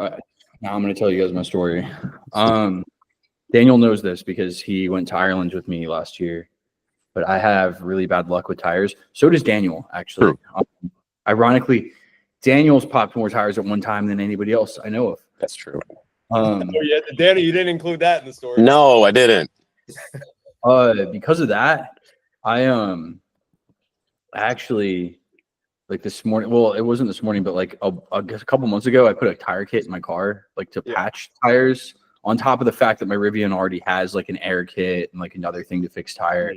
Now I'm going to tell you guys my story. Daniel knows this because he went to Ireland with me last year, but I have really bad luck with tires. So does Daniel, actually. Ironically, Daniel's popped more tires at one time than anybody else I know of. That's true. Yeah, Danny, you didn't include that in the story. No, I didn't. Because of that, I actually, like this morning, well, it wasn't this morning, but like a couple months ago, I put a tire kit in my car, like to patch tires, on top of the fact that my Rivian already has like an air kit and like another thing to fix tire.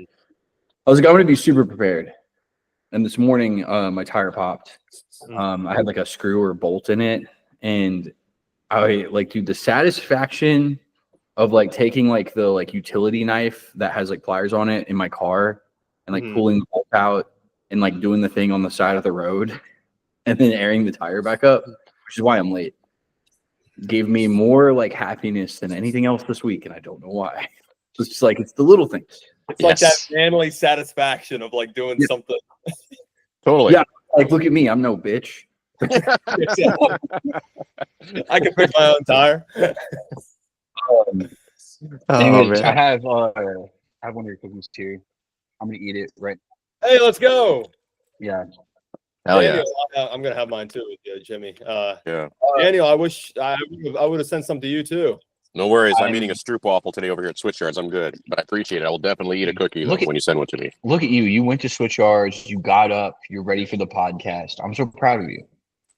I was like, I'm going to be super prepared. And this morning, my tire popped. I had like a screw or bolt in it. And I like, dude, the satisfaction of like taking like the like utility knife that has like pliers on it in my car and like pulling the bolt out and like doing the thing on the side of the road and then airing the tire back up, which is why I'm late, gave me more like happiness than anything else this week. And I don't know why. It's just like, it's the little things. It's like that family satisfaction of like doing something. Totally. Yeah. Like, look at me. I'm no bitch. I can pick my own tire. Anyways, I have one of your cookies too. I'm gonna eat it right. Hey, let's go. Yeah. Hell Daniel, I'm gonna have mine too with you, Jimmy. Yeah. Daniel, I wish I would have sent some to you too. No worries. I'm eating a Stroop waffle today over here at Switchyards. I'm good, but I appreciate it. I will definitely eat a cookie when you send one to me. Look at you. You went to Switchyards. You got up. You're ready for the podcast. I'm so proud of you.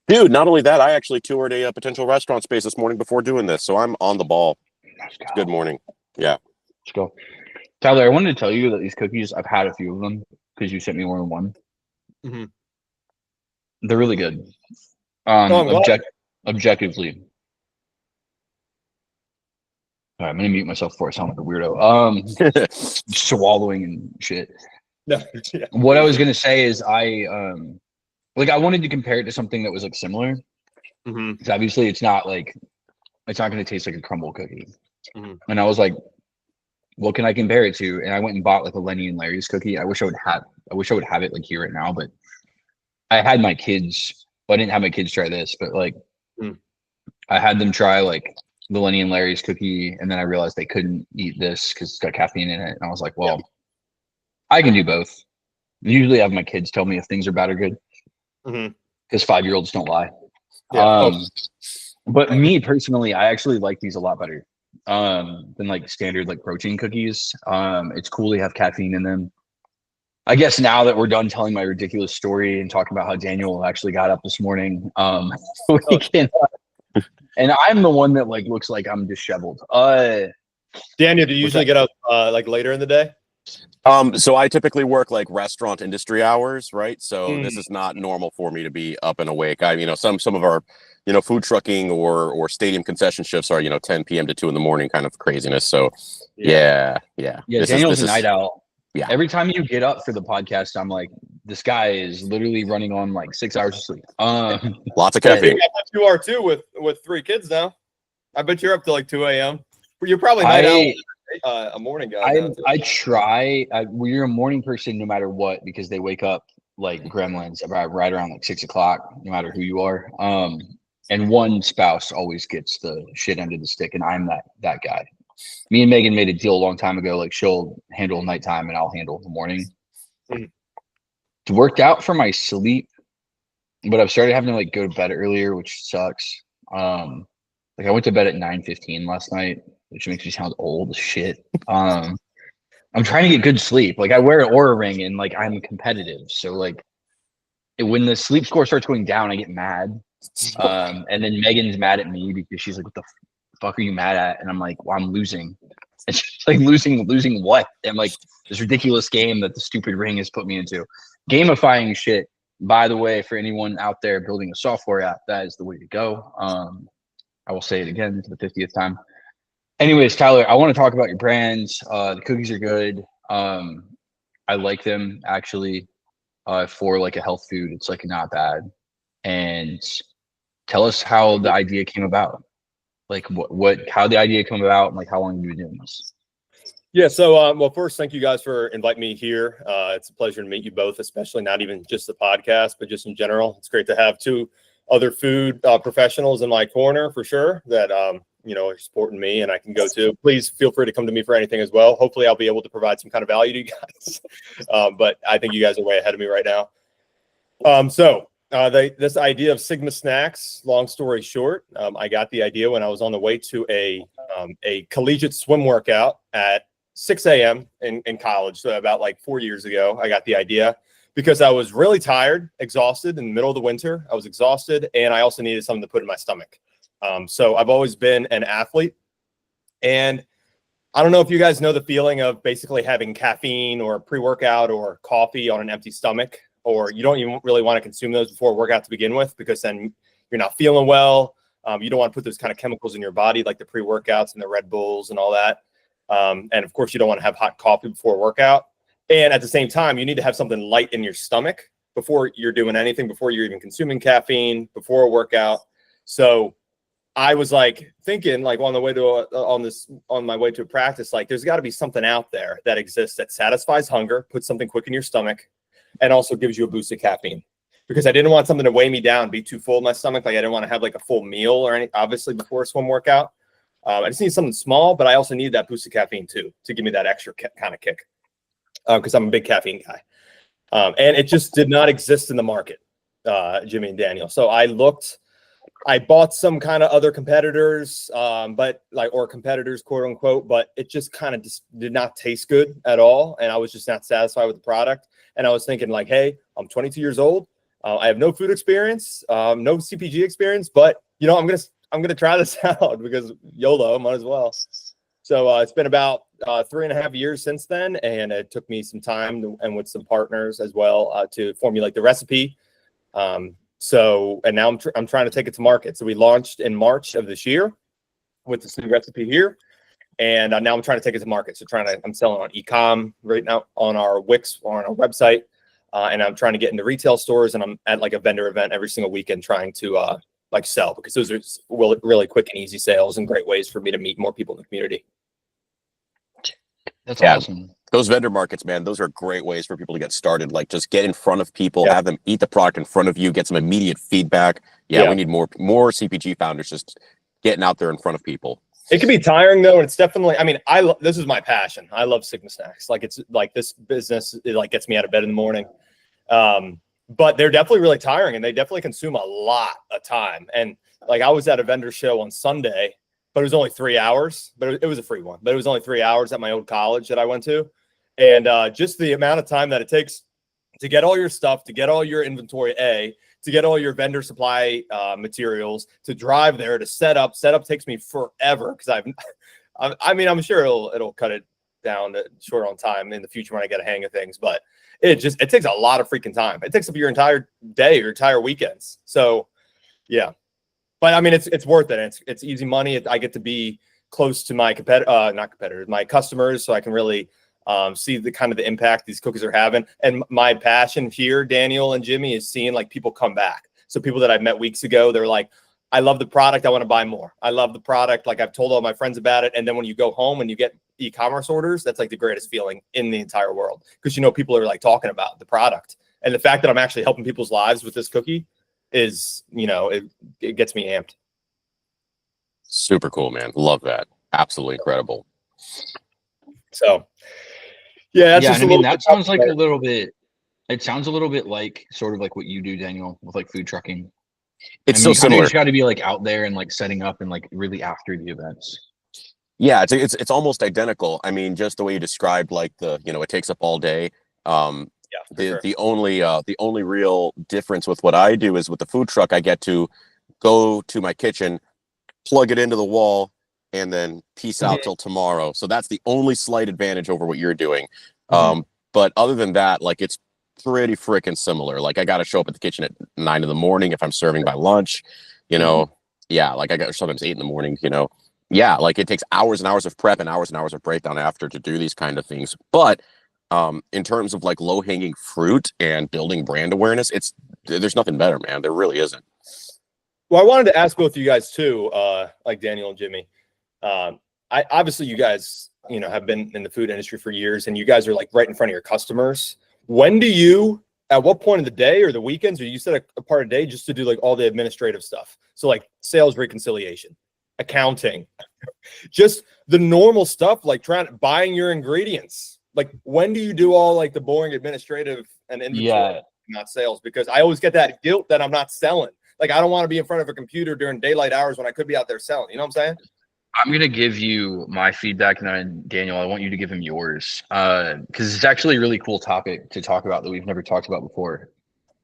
Dude, not only that, I actually toured a potential restaurant space this morning before doing this, so I'm on the ball. It's a good morning. Yeah. Let's go. Tyler, I wanted to tell you that these cookies, I've had a few of them because you sent me more than one. Mm-hmm. They're really good. Objectively. All right, I'm gonna mute myself before I sound like a weirdo. Swallowing and shit. No. What I was gonna say is I wanted to compare it to something that was like similar. Because obviously it's not gonna taste like a crumble cookie. And I was like, what can I compare it to? And I went and bought like a Lenny and Larry's cookie. I wish I would have it like here right now, but I had my kids. Well, I didn't have my kids try this, but like I had them try like the Lenny and Larry's cookie, and then I realized they couldn't eat this because it's got caffeine in it. And I was like, well, I can do both. Usually I have my kids tell me if things are bad or good. Because 5-year-olds don't lie. But me personally, I actually like these a lot better than like standard like protein cookies. It's cool to have caffeine in them. I guess now that we're done telling my ridiculous story and talking about how Daniel actually got up this morning, we can. And I'm the one that like looks like I'm disheveled. Daniel, do you usually get up like later in the day? So I typically work like restaurant industry hours, right? So this is not normal for me to be up and awake. Some of our, food trucking or stadium concession shifts are, 10 p.m. to 2 in the morning kind of craziness. So yeah. Daniel's a night owl. Yeah. Every time you get up for the podcast, I'm like, this guy is literally running on like 6 hours of sleep. Lots of caffeine. I bet you are too with 3 kids now. I bet you're up to like 2 a.m. You're probably night owl. A morning guy. I try. We're a morning person no matter what because they wake up like gremlins right around like 6 o'clock, no matter who you are. And one spouse always gets the shit end of the stick, and I'm that guy. Me and Megan made a deal a long time ago. Like she'll handle nighttime and I'll handle the morning. It's worked out for my sleep, but I've started having to like go to bed earlier, which sucks. Like I went to bed at 9:15 last night, which makes me sound old as shit. I'm trying to get good sleep. Like I wear an Oura ring and like I'm competitive. So like when the sleep score starts going down, I get mad. And then Megan's mad at me because she's like, what the fuck are you mad at? And I'm like, well, I'm losing. And she's like, losing what? And I'm like, this ridiculous game that the stupid ring has put me into. Gamifying shit, by the way, for anyone out there building a software app, that is the way to go. I will say it again for the 50th time. Anyways, Tyler, I want to talk about your brands. The cookies are good. I like them actually. For like a health food, it's like not bad. And tell us how the idea came about. Like how the idea came about, and like how long have you been doing this? Yeah. So, well, first, thank you guys for inviting me here. It's a pleasure to meet you both, especially not even just the podcast, but just in general. It's great to have two other food professionals in my corner for sure that are supporting me and I can go to. Please feel free to come to me for anything as well. Hopefully I'll be able to provide some kind of value to you guys. But I think you guys are way ahead of me right now. This idea of Sigma snacks, long story short, I got the idea when I was on the way to a collegiate swim workout at 6 a.m. in college. So about like 4 years ago, I got the idea because I was really tired, exhausted in the middle of the winter. I was exhausted and I also needed something to put in my stomach. So I've always been an athlete, and I don't know if you guys know the feeling of basically having caffeine or pre-workout or coffee on an empty stomach, or you don't even really want to consume those before a workout to begin with, because then you're not feeling well. You don't want to put those kind of chemicals in your body, like the pre-workouts and the Red Bulls and all that. And of course, you don't want to have hot coffee before a workout. And at the same time, you need to have something light in your stomach before you're doing anything, before you're even consuming caffeine, before a workout. So I was like thinking, like on my way to a practice, like there's got to be something out there that exists that satisfies hunger, puts something quick in your stomach, and also gives you a boost of caffeine. Because I didn't want something to weigh me down, be too full in my stomach. Like I didn't want to have like a full meal or any, obviously before a swim workout. I just need something small, but I also need that boost of caffeine too, to give me that extra kind of kick. Because I'm a big caffeine guy. And it just did not exist in the market, Jimmy and Daniel. So I bought some kind of other competitors, or competitors, quote unquote, but it just kind of just did not taste good at all. And I was just not satisfied with the product. And I was thinking like, hey, I'm 22 years old. I have no food experience, no CPG experience, but I'm going to try this out because YOLO, might as well. So it's been about 3.5 years since then, and it took me some time and with some partners as well to formulate the recipe. And now I'm trying to take it to market. So we launched in March of this year with this new recipe here, and now I'm trying to take it to market. So I'm selling on e-com right now on our Wix or on our website, and I'm trying to get into retail stores, and I'm at like a vendor event every single weekend trying to sell, because those are really quick and easy sales and great ways for me to meet more people in the community. That's awesome. Those vendor markets, man, those are great ways for people to get started. Like just get in front of people, have them eat the product in front of you, get some immediate feedback. We need more CPG founders just getting out there in front of people. It can be tiring though, and it's definitely, this is my passion. I love Sigma snacks. Like it's like this business, it like gets me out of bed in the morning. But they're definitely really tiring, and they definitely consume a lot of time. And like I was at a vendor show on Sunday, but it was only 3 hours, but it was a free one, but it was only 3 hours at my old college that I went to. And just the amount of time that it takes to get all your stuff, to get all your inventory, to get all your vendor supply materials, to drive there, to set up takes me forever. Cause I'm sure it'll cut it down short on time in the future when I get a hang of things, but it takes a lot of freaking time. It takes up your entire day, your entire weekends. So yeah, but it's worth it. It's easy money. I get to be close to my my customers, so I can really see the kind of the impact these cookies are having. And my passion here, Daniel and Jimmy, is seeing like people come back. So people that I've met weeks ago, they're like, I love the product. I want to buy more. I love the product. Like I've told all my friends about it. And then when you go home and you get e-commerce orders, that's like the greatest feeling in the entire world. Because, people are like talking about the product. And the fact that I'm actually helping people's lives with this cookie is, it gets me amped. Super cool, man. Love that. Absolutely incredible. So, yeah, that's that sounds like a little bit. It sounds a little bit like sort of like what you do, Daniel, with like food trucking. It's so similar. You just got to be like out there and like setting up and like really after the events. Yeah, it's almost identical. Just the way you described, like it takes up all day. The only real difference with what I do is with the food truck, I get to go to my kitchen, plug it into the wall, and then peace out till tomorrow. So that's the only slight advantage over what you're doing. But other than that, like it's pretty freaking similar. Like I got to show up at the kitchen at 9 a.m. if I'm serving by lunch, like I got sometimes 8 a.m. Like it takes hours and hours of prep and hours of breakdown after to do these kind of things. But in terms of like low hanging fruit and building brand awareness, there's nothing better, man. There really isn't. Well, I wanted to ask both of you guys too, like Daniel and Jimmy. Obviously you guys, have been in the food industry for years, and you guys are like right in front of your customers. When do you at what point of the day or the weekends, or you set a part of the day just to do like all the administrative stuff? So like sales reconciliation, accounting, just the normal stuff, like buying your ingredients. Like when do you do all like the boring administrative and inventory, not sales? Because I always get that guilt that I'm not selling. Like I don't want to be in front of a computer during daylight hours when I could be out there selling. You know what I'm saying? I'm going to give you my feedback, and then Daniel, I want you to give him yours, because it's actually a really cool topic to talk about that we've never talked about before.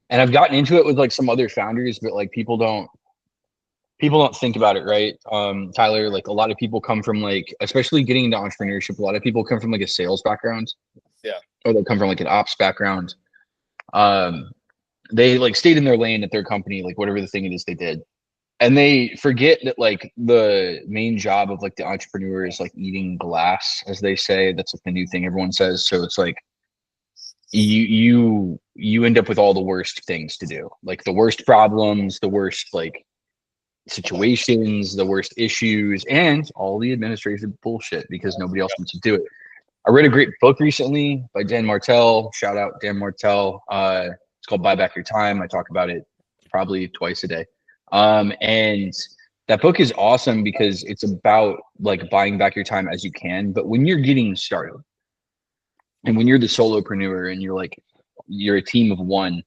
And I've gotten into it with like some other founders, but like people don't think about it, right? Tyler, like a lot of people come from like, especially getting into entrepreneurship, a lot of people come from like a sales background. Yeah. Or they'll come from like an ops background. They like stayed in their lane at their company, like whatever the thing it is they did. And they forget that like the main job of like the entrepreneur is like eating glass, as they say. That's like the new thing everyone says. So it's like you end up with all the worst things to do, like the worst problems, the worst like situations, the worst issues, and all the administrative bullshit because nobody else wants to do it. I read a great book recently by Dan Martell. Shout out Dan Martell. It's called Buy Back Your Time. I talk about it probably twice a day. And that book is awesome because it's about like buying back your time as you can. But when you're getting started and when you're the solopreneur and you're a team of one,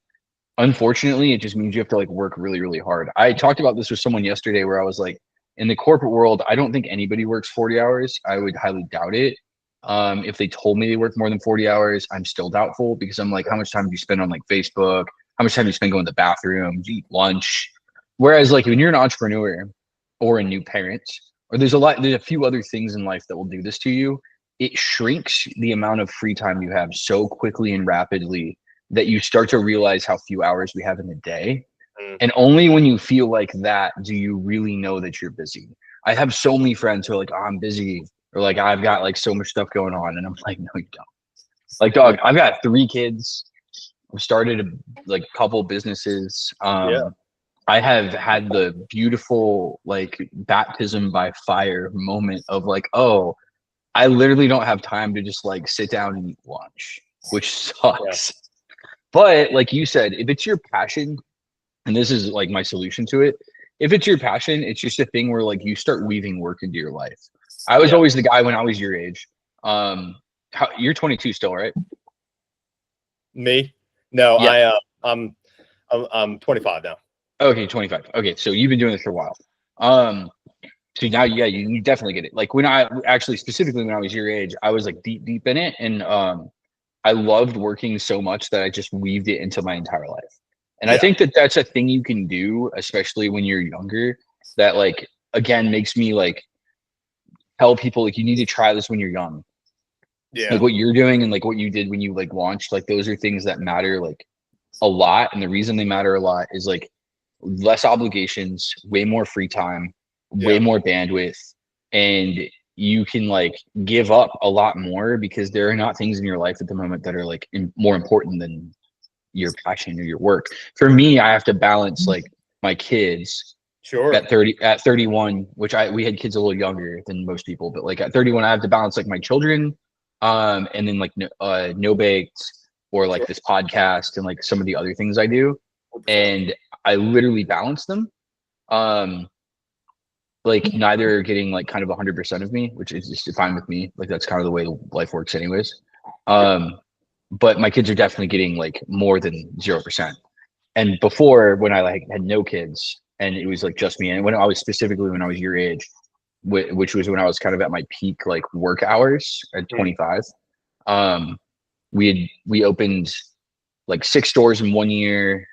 unfortunately, it just means you have to like work really, really hard. I talked about this with someone yesterday where I was like, in the corporate world, I don't think anybody works 40 hours. I would highly doubt it. If they told me they work more than 40 hours, I'm still doubtful because I'm like, how much time do you spend on like Facebook? How much time do you spend going to the bathroom? Do you eat lunch? Whereas like when you're an entrepreneur or a new parent, or there's a few other things in life that will do this to you, it shrinks the amount of free time you have so quickly and rapidly that you start to realize how few hours we have in a day. And only when you feel like that do you really know that you're busy. I have so many friends who are like, oh, I'm busy, or like I've got like so much stuff going on, and I'm like, no, you don't. Like, dog, I've got 3 kids. I've started a couple businesses. I have had the beautiful like baptism by fire moment of like, oh, I literally don't have time to just like sit down and eat lunch, which sucks. Yeah. But like you said, if it's your passion, and this is like my solution to it, if it's your passion, it's just a thing where like you start weaving work into your life. I was always the guy when I was your age. You're 22 still, right? Me? No, yeah. I'm 25 now. Okay, 25. Okay, so you've been doing this for a while. So now, yeah, you definitely get it. Like when I specifically when I was your age, I was like deep in it, and I loved working so much that I just weaved it into my entire life. And I think that that's a thing you can do, especially when you're younger. That like again makes me like tell people like you need to try this when you're young. Yeah, like what you're doing and like what you did when you like launched, like those are things that matter like a lot. And the reason they matter a lot is like less obligations, way more free time, way more bandwidth, and you can like give up a lot more because there are not things in your life at the moment that are like more important than your passion or your work. For me, I have to balance like my kids at 31, which we had kids a little younger than most people, but like at 31 I have to balance like my children and then like NoBaked or like this podcast and like some of the other things I do, and I literally balance them. Like neither getting like kind of 100% of me, which is just fine with me. Like that's kind of the way life works anyways. But my kids are definitely getting like more than 0%. And before, when I like had no kids and it was like just me, and when I was your age, which was when I was kind of at my peak like work hours at 25, we opened like 6 stores in 1 year.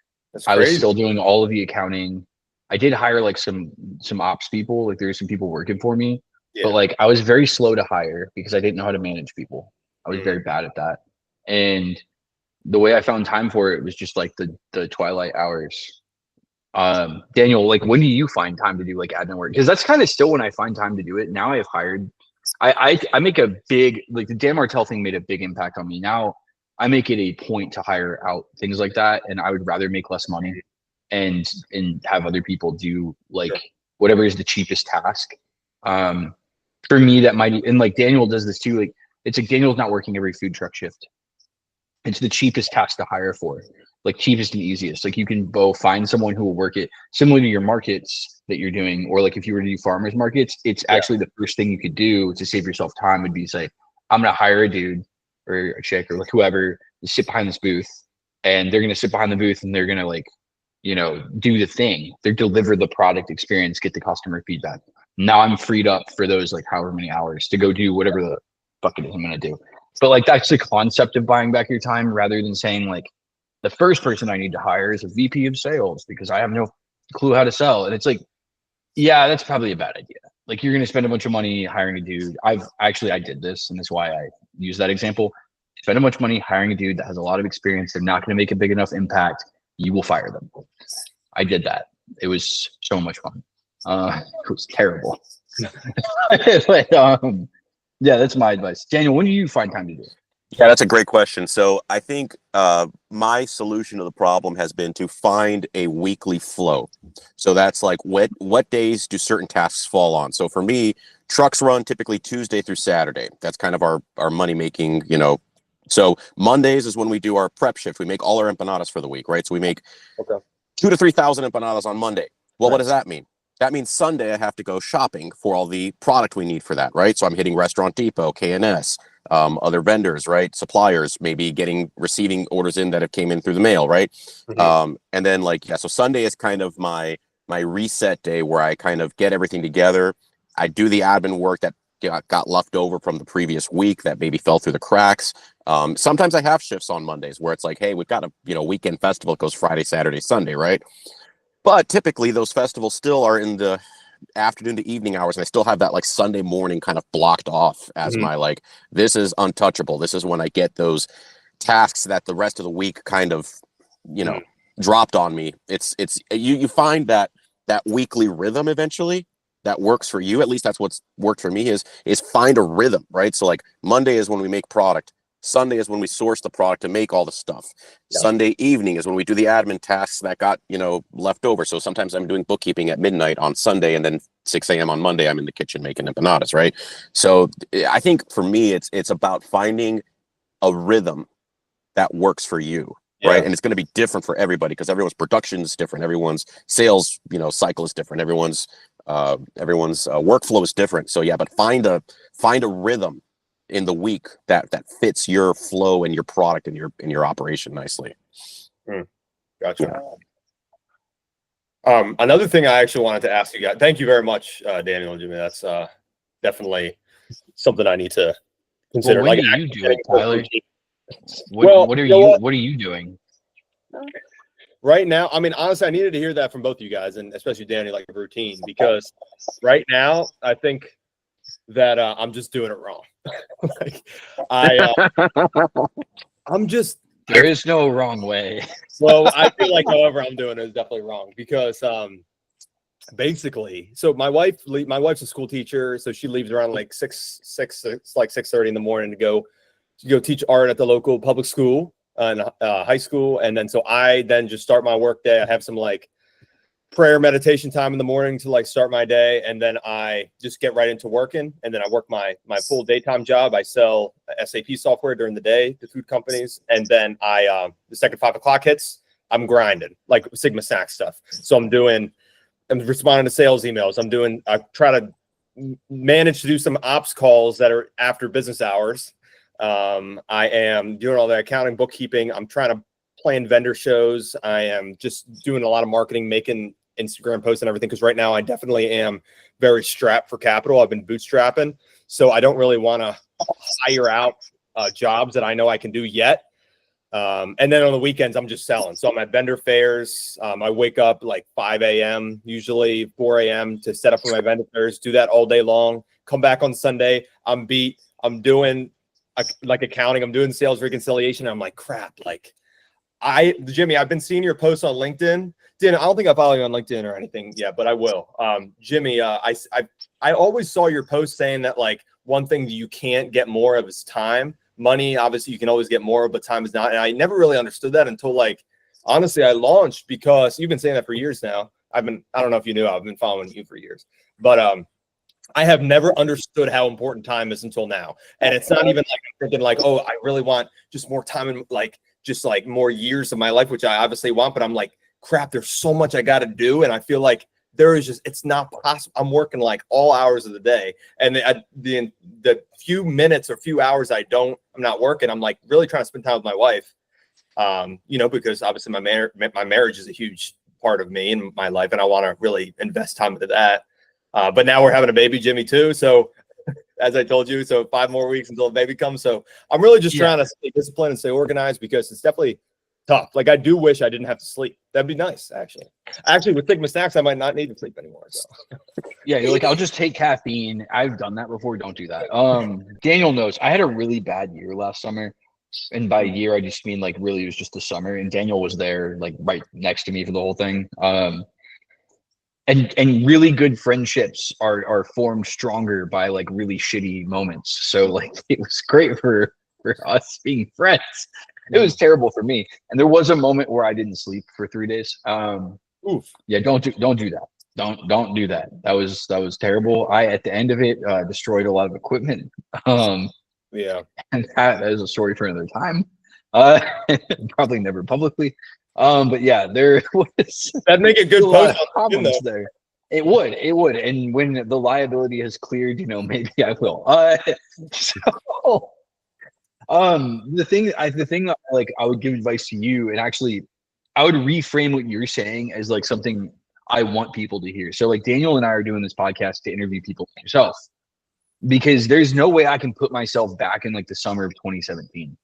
I was still doing all of the accounting. I did hire like some ops people, like there's some people working for me, but like I was very slow to hire because I didn't know how to manage people. I was very bad at that. And the way I found time for it was just like the twilight hours. Daniel, like when do you find time to do like admin work? Because that's kind of still when I find time to do it. Now I have hired, I make a big, like the Dan Martell thing made a big impact on me. Now I make it a point to hire out things like that. And I would rather make less money and have other people do like whatever is the cheapest task. For me, that might, and like Daniel does this too. Like it's like Daniel's not working every food truck shift. It's the cheapest task to hire for, like cheapest and easiest. Like you can go find someone who will work it similar to your markets that you're doing, or like if you were to do farmers markets, it's actually the first thing you could do to save yourself time would be say, I'm gonna hire a dude or a chick or like whoever to sit behind this booth, and they're gonna sit behind the booth and they're gonna like, you know, do the thing. They deliver the product experience, get the customer feedback. Now I'm freed up for those like however many hours to go do whatever the fuck it is I'm gonna do. But like that's the concept of buying back your time rather than saying like the first person I need to hire is a VP of sales because I have no clue how to sell. And it's like, yeah, that's probably a bad idea. Like you're gonna spend a bunch of money hiring a dude. I did this, and that's why I use that example. Spend a bunch of money hiring a dude that has a lot of experience. They're not gonna make a big enough impact. You will fire them. I did that. It was so much fun. It was terrible. But, yeah, that's my advice. Daniel, when do you find time to do it? Yeah, that's a great question. So I think my solution to the problem has been to find a weekly flow. So that's like what days do certain tasks fall on? So for me, trucks run typically Tuesday through Saturday. That's kind of our money making, you know. So Mondays is when we do our prep shift. We make all our empanadas for the week, right? So we make 2,000 to 3,000 empanadas on Monday. Well, what does that mean? That means Sunday I have to go shopping for all the product we need for that, right? So I'm hitting Restaurant Depot, K&S, other vendors, right? Suppliers, maybe receiving orders in that have came in through the mail, right? And then so Sunday is kind of my reset day where I kind of get everything together. I do the admin work that got left over from the previous week that maybe fell through the cracks. Sometimes I have shifts on Mondays where it's like, hey, we've got a weekend festival. It goes Friday, Saturday, Sunday, right? But typically those festivals still are in the afternoon to evening hours, and I still have that like Sunday morning kind of blocked off as my like, this is untouchable. This is when I get those tasks that the rest of the week kind of, dropped on me. It's you find that weekly rhythm eventually that works for you. At least that's what's worked for me is find a rhythm, right? So like Monday is when we make product. Sunday is when we source the product to make all the stuff. Sunday evening is when we do the admin tasks that got, left over. So sometimes I'm doing bookkeeping at midnight on Sunday, and then 6 a.m. on Monday, I'm in the kitchen making empanadas, right? So I think for me, it's about finding a rhythm that works for you, right? And it's going to be different for everybody because everyone's production is different. Everyone's sales, cycle is different. Everyone's workflow is different. So yeah, but find a rhythm in the week that fits your flow and your product and your operation nicely. Gotcha. Another thing I actually wanted to ask you guys, thank you very much, Daniel and Jimmy. That's definitely something I need to consider. Well, when do you do it, Tyler? What are you doing? Right now, I mean, honestly, I needed to hear that from both of you guys, and especially Daniel, like a routine, because right now I think that I'm just doing it wrong. There is no wrong way. Well, I feel like however I'm doing it is definitely wrong because basically, so my wife's a school teacher, so she leaves around like 6:30 in the morning to go teach art at the local public school and high school, and then so I then just start my work day. I have some like prayer meditation time in the morning to like start my day, and then I just get right into working, and then I work my full daytime job. I sell SAP software during the day to food companies, and then I the second 5 o'clock hits, I'm grinding like Sigma Snack stuff. So I'm responding to sales emails. I try to manage to do some ops calls that are after business hours. I am doing all the accounting, bookkeeping. I'm trying to plan vendor shows. I am just doing a lot of marketing, making Instagram posts and everything, because right now I definitely am very strapped for capital. I've been bootstrapping, so I don't really want to hire out jobs that I know I can do yet. And then on the weekends, I'm just selling. So I'm at vendor fairs. I wake up like 5 a.m., usually 4 a.m. to set up for my vendor fairs, do that all day long. Come back on Sunday, I'm beat. I'm doing like accounting. I'm doing sales reconciliation. I'm like, crap. Like Jimmy, I've been seeing your posts on LinkedIn. Dan, I don't think I follow you on LinkedIn or anything yet, but I will. Jimmy, I always saw your post saying that like one thing you can't get more of is time. Money, obviously, you can always get more, but time is not. And I never really understood that until like, honestly, I launched because you've been saying that for years now. I don't know if you knew, I've been following you for years, but I have never understood how important time is until now. And it's not even like I'm thinking like, oh, I really want just more time and like just like more years of my life, which I obviously want, but I'm like, crap, there's so much I got to do. And I feel like there is just, it's not possible. I'm working like all hours of the day. And the few minutes or few hours I'm not working, I'm like really trying to spend time with my wife. Because obviously my marriage is a huge part of me and my life. And I want to really invest time into that. But now we're having a baby, Jimmy, too. So as I told you, so 5 more weeks until the baby comes. So I'm really just trying to stay disciplined and stay organized because it's definitely tough. Like I do wish I didn't have to sleep. That'd be nice, actually. Actually, with Sigma Snacks, I might not need to sleep anymore. So. Yeah, you're like, I'll just take caffeine. I've done that before. Don't do that. Daniel knows. I had a really bad year last summer. And by year, I just mean like really it was just the summer. And Daniel was there like right next to me for the whole thing. And really good friendships are formed stronger by like really shitty moments. So like it was great for us being friends. It was terrible for me. And there was a moment where I didn't sleep for 3 days. Yeah, don't do that. Don't do that. That was terrible. I at the end of it destroyed a lot of equipment. Yeah. And that is a story for another time. Probably never publicly. But yeah, there was that'd make a good post on problems there. It would. And when the liability has cleared, maybe I will. The thing that like I would give advice to you, and actually I would reframe what you're saying as like something I want people to hear. So like Daniel and I are doing this podcast to interview people like yourself, because there's no way I can put myself back in like the summer of 2017.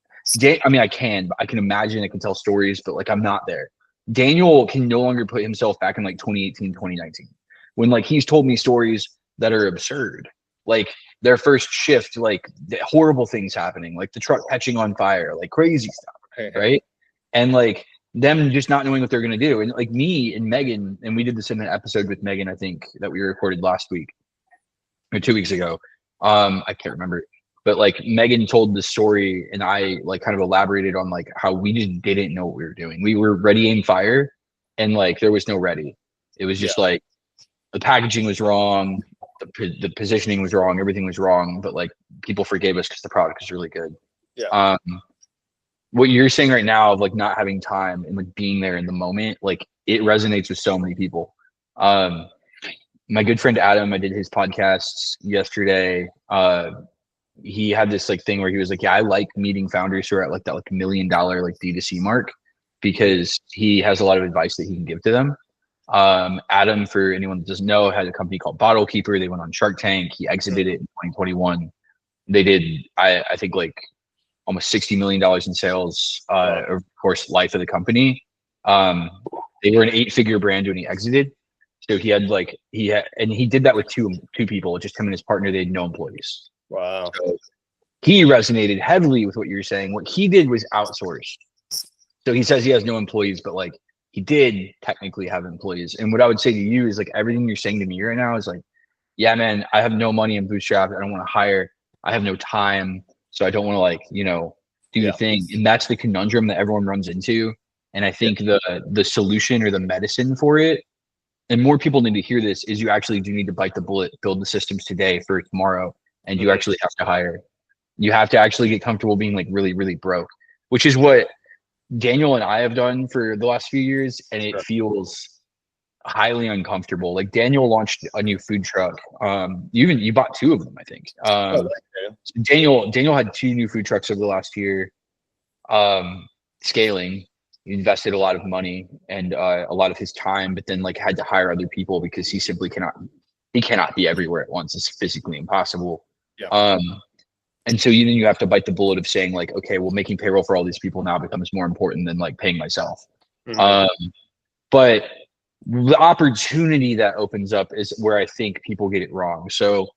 I mean, I can imagine, I can tell stories, but like I'm not there. Daniel can no longer put himself back in like 2018, 2019, when like he's told me stories that are absurd. Like their first shift, like horrible things happening, like the truck catching on fire, like crazy stuff, right? And like them just not knowing what they're gonna do. And like me and Megan, and we did this in an episode with Megan, I think that we recorded last week or 2 weeks ago. I can't remember. But like Megan told the story and I like kind of elaborated on like how we just didn't know what we were doing. We were readying fire and like there was no ready. It was just like the packaging was wrong, the positioning was wrong, everything was wrong. But like people forgave us because the product is really good. Yeah. What you're saying right now of like not having time and like being there in the moment, like it resonates with so many people. My good friend Adam, I did his podcasts yesterday. He had this like thing where he was like, yeah, I like meeting founders who are at like that like $1 million like D2C mark, because he has a lot of advice that he can give to them. Adam, for anyone that doesn't know, had a company called Bottle Keeper. They went on Shark Tank. He exited it in 2021. They did, I think like almost $60 million in sales, of course, life of the company. They were an 8-figure brand when he exited. So he did that with two people, just him and his partner. They had no employees. Wow. So he resonated heavily with what you're saying. What he did was outsourced. So he says he has no employees, but like he did technically have employees. And what I would say to you is like everything you're saying to me right now is like, yeah, man, I have no money in bootstrap. I don't want to hire. I have no time. So I don't want to like, do the thing. And that's the conundrum that everyone runs into. And I think the solution or the medicine for it, and more people need to hear this, is you actually do need to bite the bullet, build the systems today for tomorrow. And you actually have to hire. You have to actually get comfortable being like really, really broke, which is what Daniel and I have done for the last few years. And it feels highly uncomfortable. Like Daniel launched a new food truck. You bought 2 of them, I think. Daniel had 2 new food trucks over the last year. Scaling. He invested a lot of money and a lot of his time, but then like had to hire other people because he simply cannot be everywhere at once. It's physically impossible. Yeah. And so you have to bite the bullet of saying like, okay, well, making payroll for all these people now becomes more important than like paying myself. But the opportunity that opens up is where I think people get it wrong. So,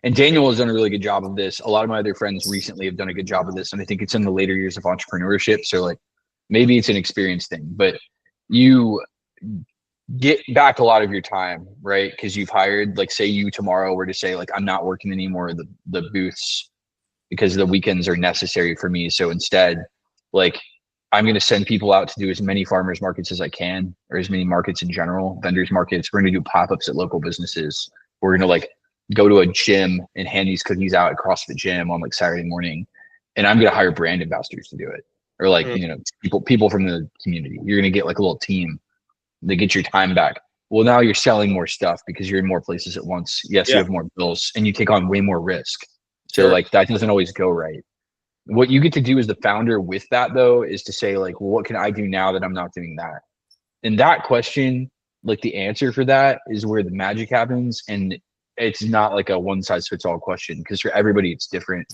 and Daniel has done a really good job of this. A lot of my other friends recently have done a good job of this. And I think it's in the later years of entrepreneurship. So like maybe it's an experience thing, but you get back a lot of your time, right? Because you've hired, like say you tomorrow were to say like, I'm not working anymore the booths because the weekends are necessary for me. So instead, like I'm going to send people out to do as many farmers markets as I can, or as many markets in general, vendors markets. We're going to do pop-ups at local businesses. we're gonna like go to a gym and hand these cookies out across the gym on like Saturday morning, and I'm gonna hire brand ambassadors to do it, or like people from the community. You're gonna get like a little team to get your time back. Well, now you're selling more stuff because you're in more places at once. Yes, you have more bills and you take on way more risk. So like that doesn't always go right. What you get to do as the founder with that though is to say like, well, what can I do now that I'm not doing that? And that question, like the answer for that is where the magic happens. And it's not like a one size fits all question because for everybody it's different.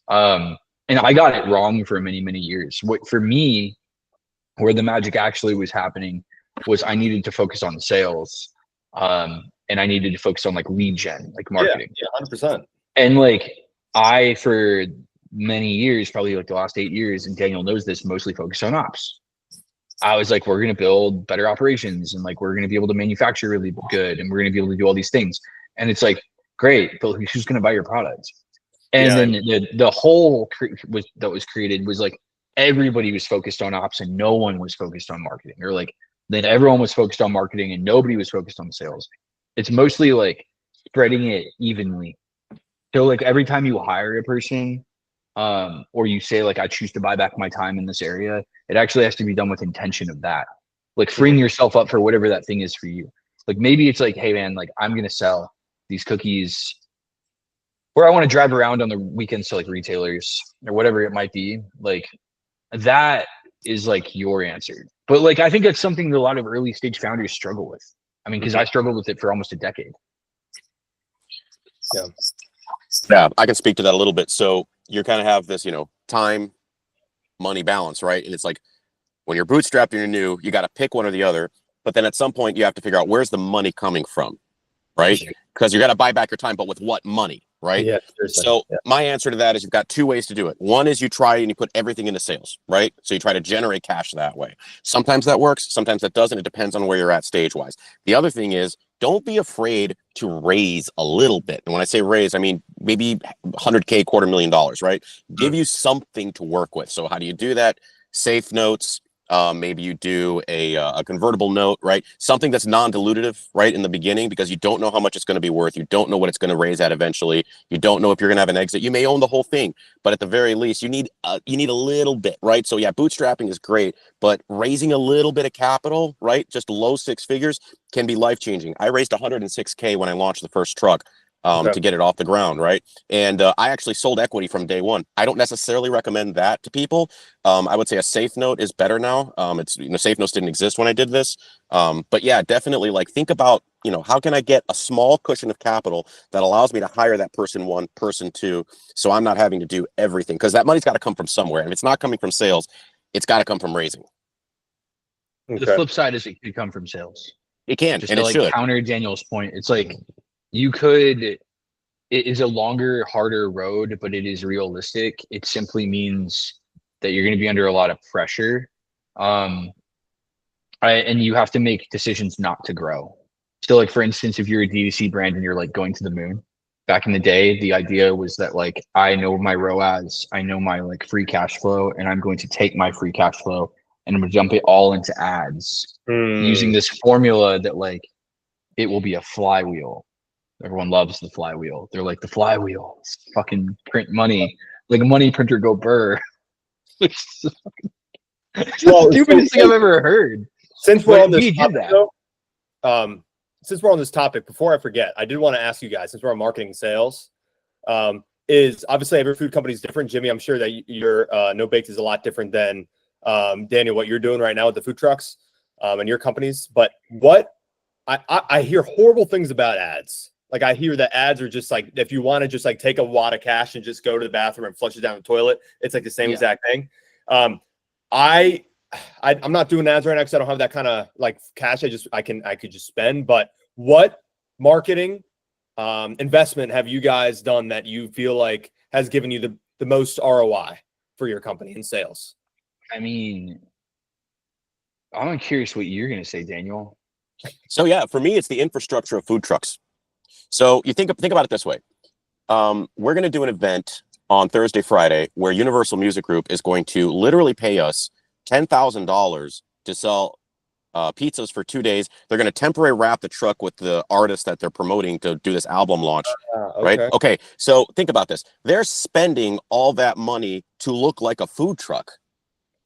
And I got it wrong for many, many years. What for me, where the magic actually was happening was I needed to focus on sales. And I needed to focus on like lead gen, like marketing. Yeah, 100%. And like I, for many years, probably like the last 8 years, and Daniel knows this, mostly focused on ops. I was like, we're going to build better operations and like, we're going to be able to manufacture really good. And we're going to be able to do all these things. And it's like, great, but who's going to buy your product? And then the whole that was created was like, everybody was focused on ops and no one was focused on marketing, or like then everyone was focused on marketing and nobody was focused on sales. It's mostly like spreading it evenly. So like every time you hire a person, or you say like, I choose to buy back my time in this area, it actually has to be done with intention of that, like freeing yourself up for whatever that thing is for you. Like maybe it's like, hey man, like I'm going to sell these cookies, or I want to drive around on the weekends to like retailers or whatever it might be. Like that is like your answer. But like, I think that's something that a lot of early stage founders struggle with. I mean, because I struggled with it for almost a decade. Yeah, I can speak to that a little bit. So you kind of have this, time, money balance, right? And it's like when you're bootstrapped and you're new, you got to pick one or the other. But then at some point you have to figure out where's the money coming from, right? Because you got to buy back your time, but with what money, right? Yeah. So my answer to that is you've got two ways to do it. One is you try and you put everything into sales, right? So you try to generate cash that way. Sometimes that works, sometimes that doesn't. It depends on where you're at stage-wise. The other thing is don't be afraid to raise a little bit. And when I say raise, I mean maybe $100K, $250,000, right? Give you something to work with. So how do you do that? Safe notes. Maybe you do a convertible note, right? Something that's non-dilutive, right, in the beginning, because you don't know how much it's going to be worth. You don't know what it's going to raise at eventually. You don't know if you're going to have an exit. You may own the whole thing, but at the very least, you need a little bit, right? So yeah, bootstrapping is great, but raising a little bit of capital, right, just low six figures, can be life-changing. I raised $106K when I launched the first truck. To get it off the ground, right? And I actually sold equity from day one. I don't necessarily recommend that to people. I would say a safe note is better now. It's safe notes didn't exist when I did this. But yeah, definitely like think about, how can I get a small cushion of capital that allows me to hire that person one, person two, so I'm not having to do everything, because that money's got to come from somewhere. And if it's not coming from sales, it's got to come from raising. The flip side is it could come from sales. It can, just and to it like should. Counter Daniel's point. It's like it is a longer, harder road, but it is realistic. It simply means that you're going to be under a lot of pressure. And you have to make decisions not to grow. So like, for instance, if you're a D2C brand and you're like going to the moon, back in the day, the idea was that like, I know my ROAS, I know my like free cash flow, and I'm going to take my free cash flow and I'm going to dump it all into ads using this formula that like, it will be a flywheel. Everyone loves the flywheel. They're like, the flywheel, fucking print money, like a money printer go burr. It's the stupidest thing I've ever heard. Since we're on this topic, though, since we're on this topic, before I forget, I did want to ask you guys, since we're on marketing and sales, is obviously every food company is different. Jimmy, I'm sure that your NoBaked is a lot different than Daniel, what you're doing right now with the food trucks and your companies. But what I hear horrible things about ads. Like I hear that ads are just like, if you want to just like take a wad of cash and just go to the bathroom and flush it down the toilet, it's like the same exact thing. I'm not doing ads right now because I don't have that kind of like cash. I could just spend. But what marketing investment have you guys done that you feel like has given you the most ROI for your company in sales? I mean, I'm curious what you're going to say, Daniel. So yeah, for me, it's the infrastructure of food trucks. So you think about it this way. We're going to do an event on Thursday, Friday, where Universal Music Group is going to literally pay us $10,000 to sell pizzas for 2 days. They're going to temporary wrap the truck with the artist that they're promoting to do this album launch. Right? Okay. So think about this. They're spending all that money to look like a food truck.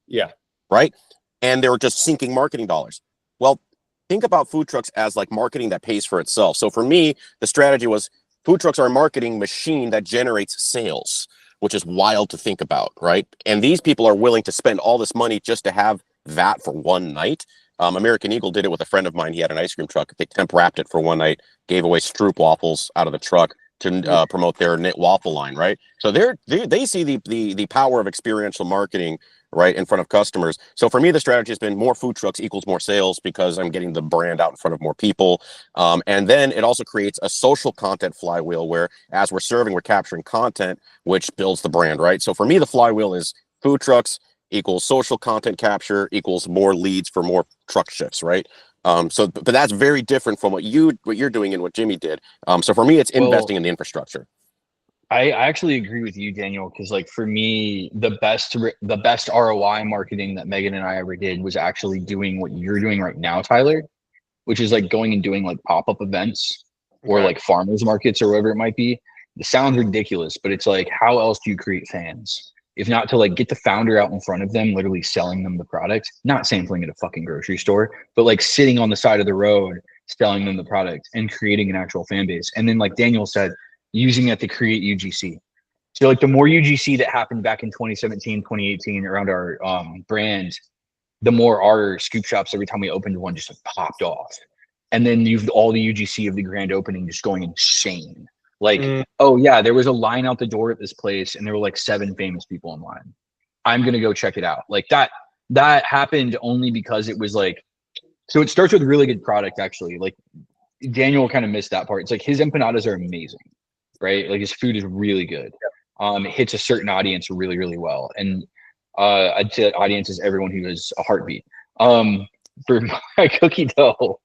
Yeah. Right. And they're just sinking marketing dollars. Well, think about food trucks as like marketing that pays for itself. So for me, the strategy was food trucks are a marketing machine that generates sales, which is wild to think about. Right. And these people are willing to spend all this money just to have that for one night. American Eagle did it with a friend of mine. He had an ice cream truck. They temp wrapped it for one night, gave away Stroop waffles out of the truck to promote their knit waffle line, right? So they see the power of experiential marketing, right, in front of customers. So for me, the strategy has been more food trucks equals more sales because I'm getting the brand out in front of more people. And then it also creates a social content flywheel where as we're serving, we're capturing content, which builds the brand, right? So for me, the flywheel is food trucks equals social content capture equals more leads for more truck shifts, right? But that's very different from what you're doing and what Jimmy did. So for me, it's investing in the infrastructure. I actually agree with you, Daniel, because like for me, the best ROI marketing that Megan and I ever did was actually doing what you're doing right now, Tyler, which is like going and doing like pop-up events or like farmers markets or whatever it might be. It sounds ridiculous, but it's like, how else do you create fans? If not to like get the founder out in front of them, literally selling them the product, not sampling at a fucking grocery store, but like sitting on the side of the road, selling them the product and creating an actual fan base. And then like Daniel said, using it to create UGC. So like the more UGC that happened back in 2017, 2018 around our brand, the more our scoop shops, every time we opened one, just like popped off. And then you've all the UGC of the grand opening just going insane. Like, oh yeah, there was a line out the door at this place and there were like 7 famous people in line. I'm going to go check it out. Like that happened only because it was like, so it starts with really good product actually. Like Daniel kind of missed that part. It's like his empanadas are amazing, right? Like his food is really good. It hits a certain audience really, really well. And I'd say that audience is everyone who has a heartbeat. For my cookie dough,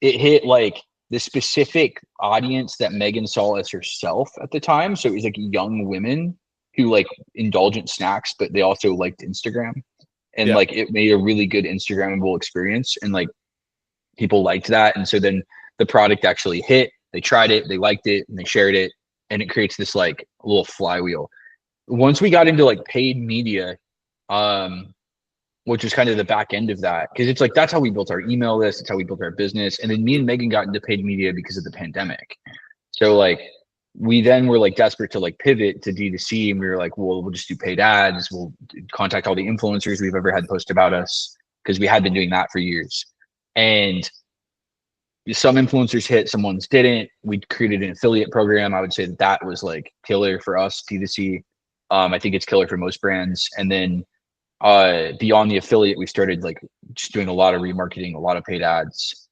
it hit like the specific audience that Megan saw as herself at the time. So it was like young women who like indulgent snacks, but they also liked Instagram. And like it made a really good Instagrammable experience. And like people liked that. And so then the product actually hit, they tried it, they liked it, and they shared it. And it creates this like little flywheel. Once we got into like paid media, which is kind of the back end of that, because it's like that's how we built our email list, it's how we built our business. And then me and Megan got into paid media because of the pandemic. So like we then were like desperate to like pivot to D2C, and we were like, well, we'll just do paid ads, we'll contact all the influencers we've ever had post about us, because we had been doing that for years. And some influencers hit, some ones didn't. We created an affiliate program. I would say that was like killer for us, D2C. I think it's killer for most brands. And then beyond the affiliate, we started like just doing a lot of remarketing, a lot of paid ads,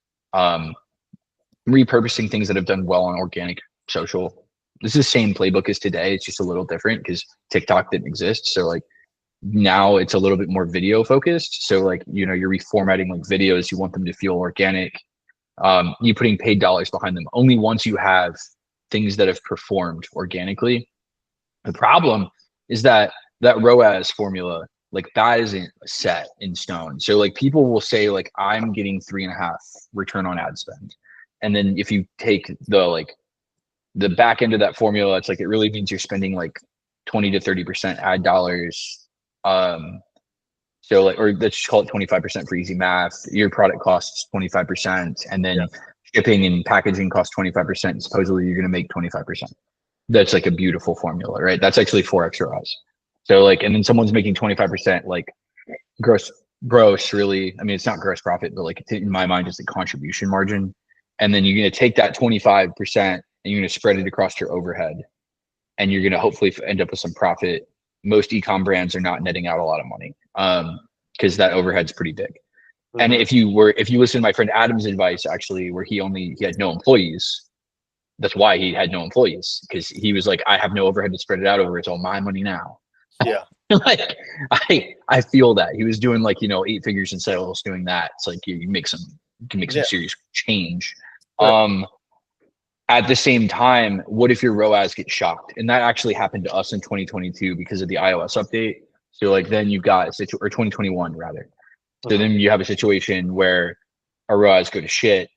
repurposing things that have done well on organic social. This is the same playbook as today. It's just a little different because TikTok didn't exist. So like now it's a little bit more video focused. So like, you know, you're reformatting like videos. You want them to feel organic. You putting paid dollars behind them only once you have things that have performed organically. The problem is that ROAS formula, like that isn't set in stone. So like people will say like, I'm getting 3.5 return on ad spend. And then if you take the back end of that formula, it's like, it really means you're spending like 20 to 30% ad dollars. So like, or let's just call it 25% for easy math. Your product costs 25%, and then shipping and packaging costs 25%. Supposedly you're going to make 25%. That's like a beautiful formula, right? That's actually 4x ROAS. So like, and then someone's making 25% like gross really. I mean, it's not gross profit, but like in my mind, it's the contribution margin. And then you're going to take that 25% and you're going to spread it across your overhead, and you're going to hopefully end up with some profit. Most e-com brands are not netting out a lot of money because that overhead's pretty big. And if you listen to my friend Adam's advice, actually, where he had no employees, that's why he had no employees, because he was like, I have no overhead to spread it out over. It's all my money now. Yeah. Like I feel that he was doing like, 8 figures in sales doing that. It's like you can make some serious change. Right. At the same time, what if your ROAS gets shocked? And that actually happened to us in 2022 because of the iOS update. So like then you've got or 2021 rather. So then you have a situation where our ROAS go to shit.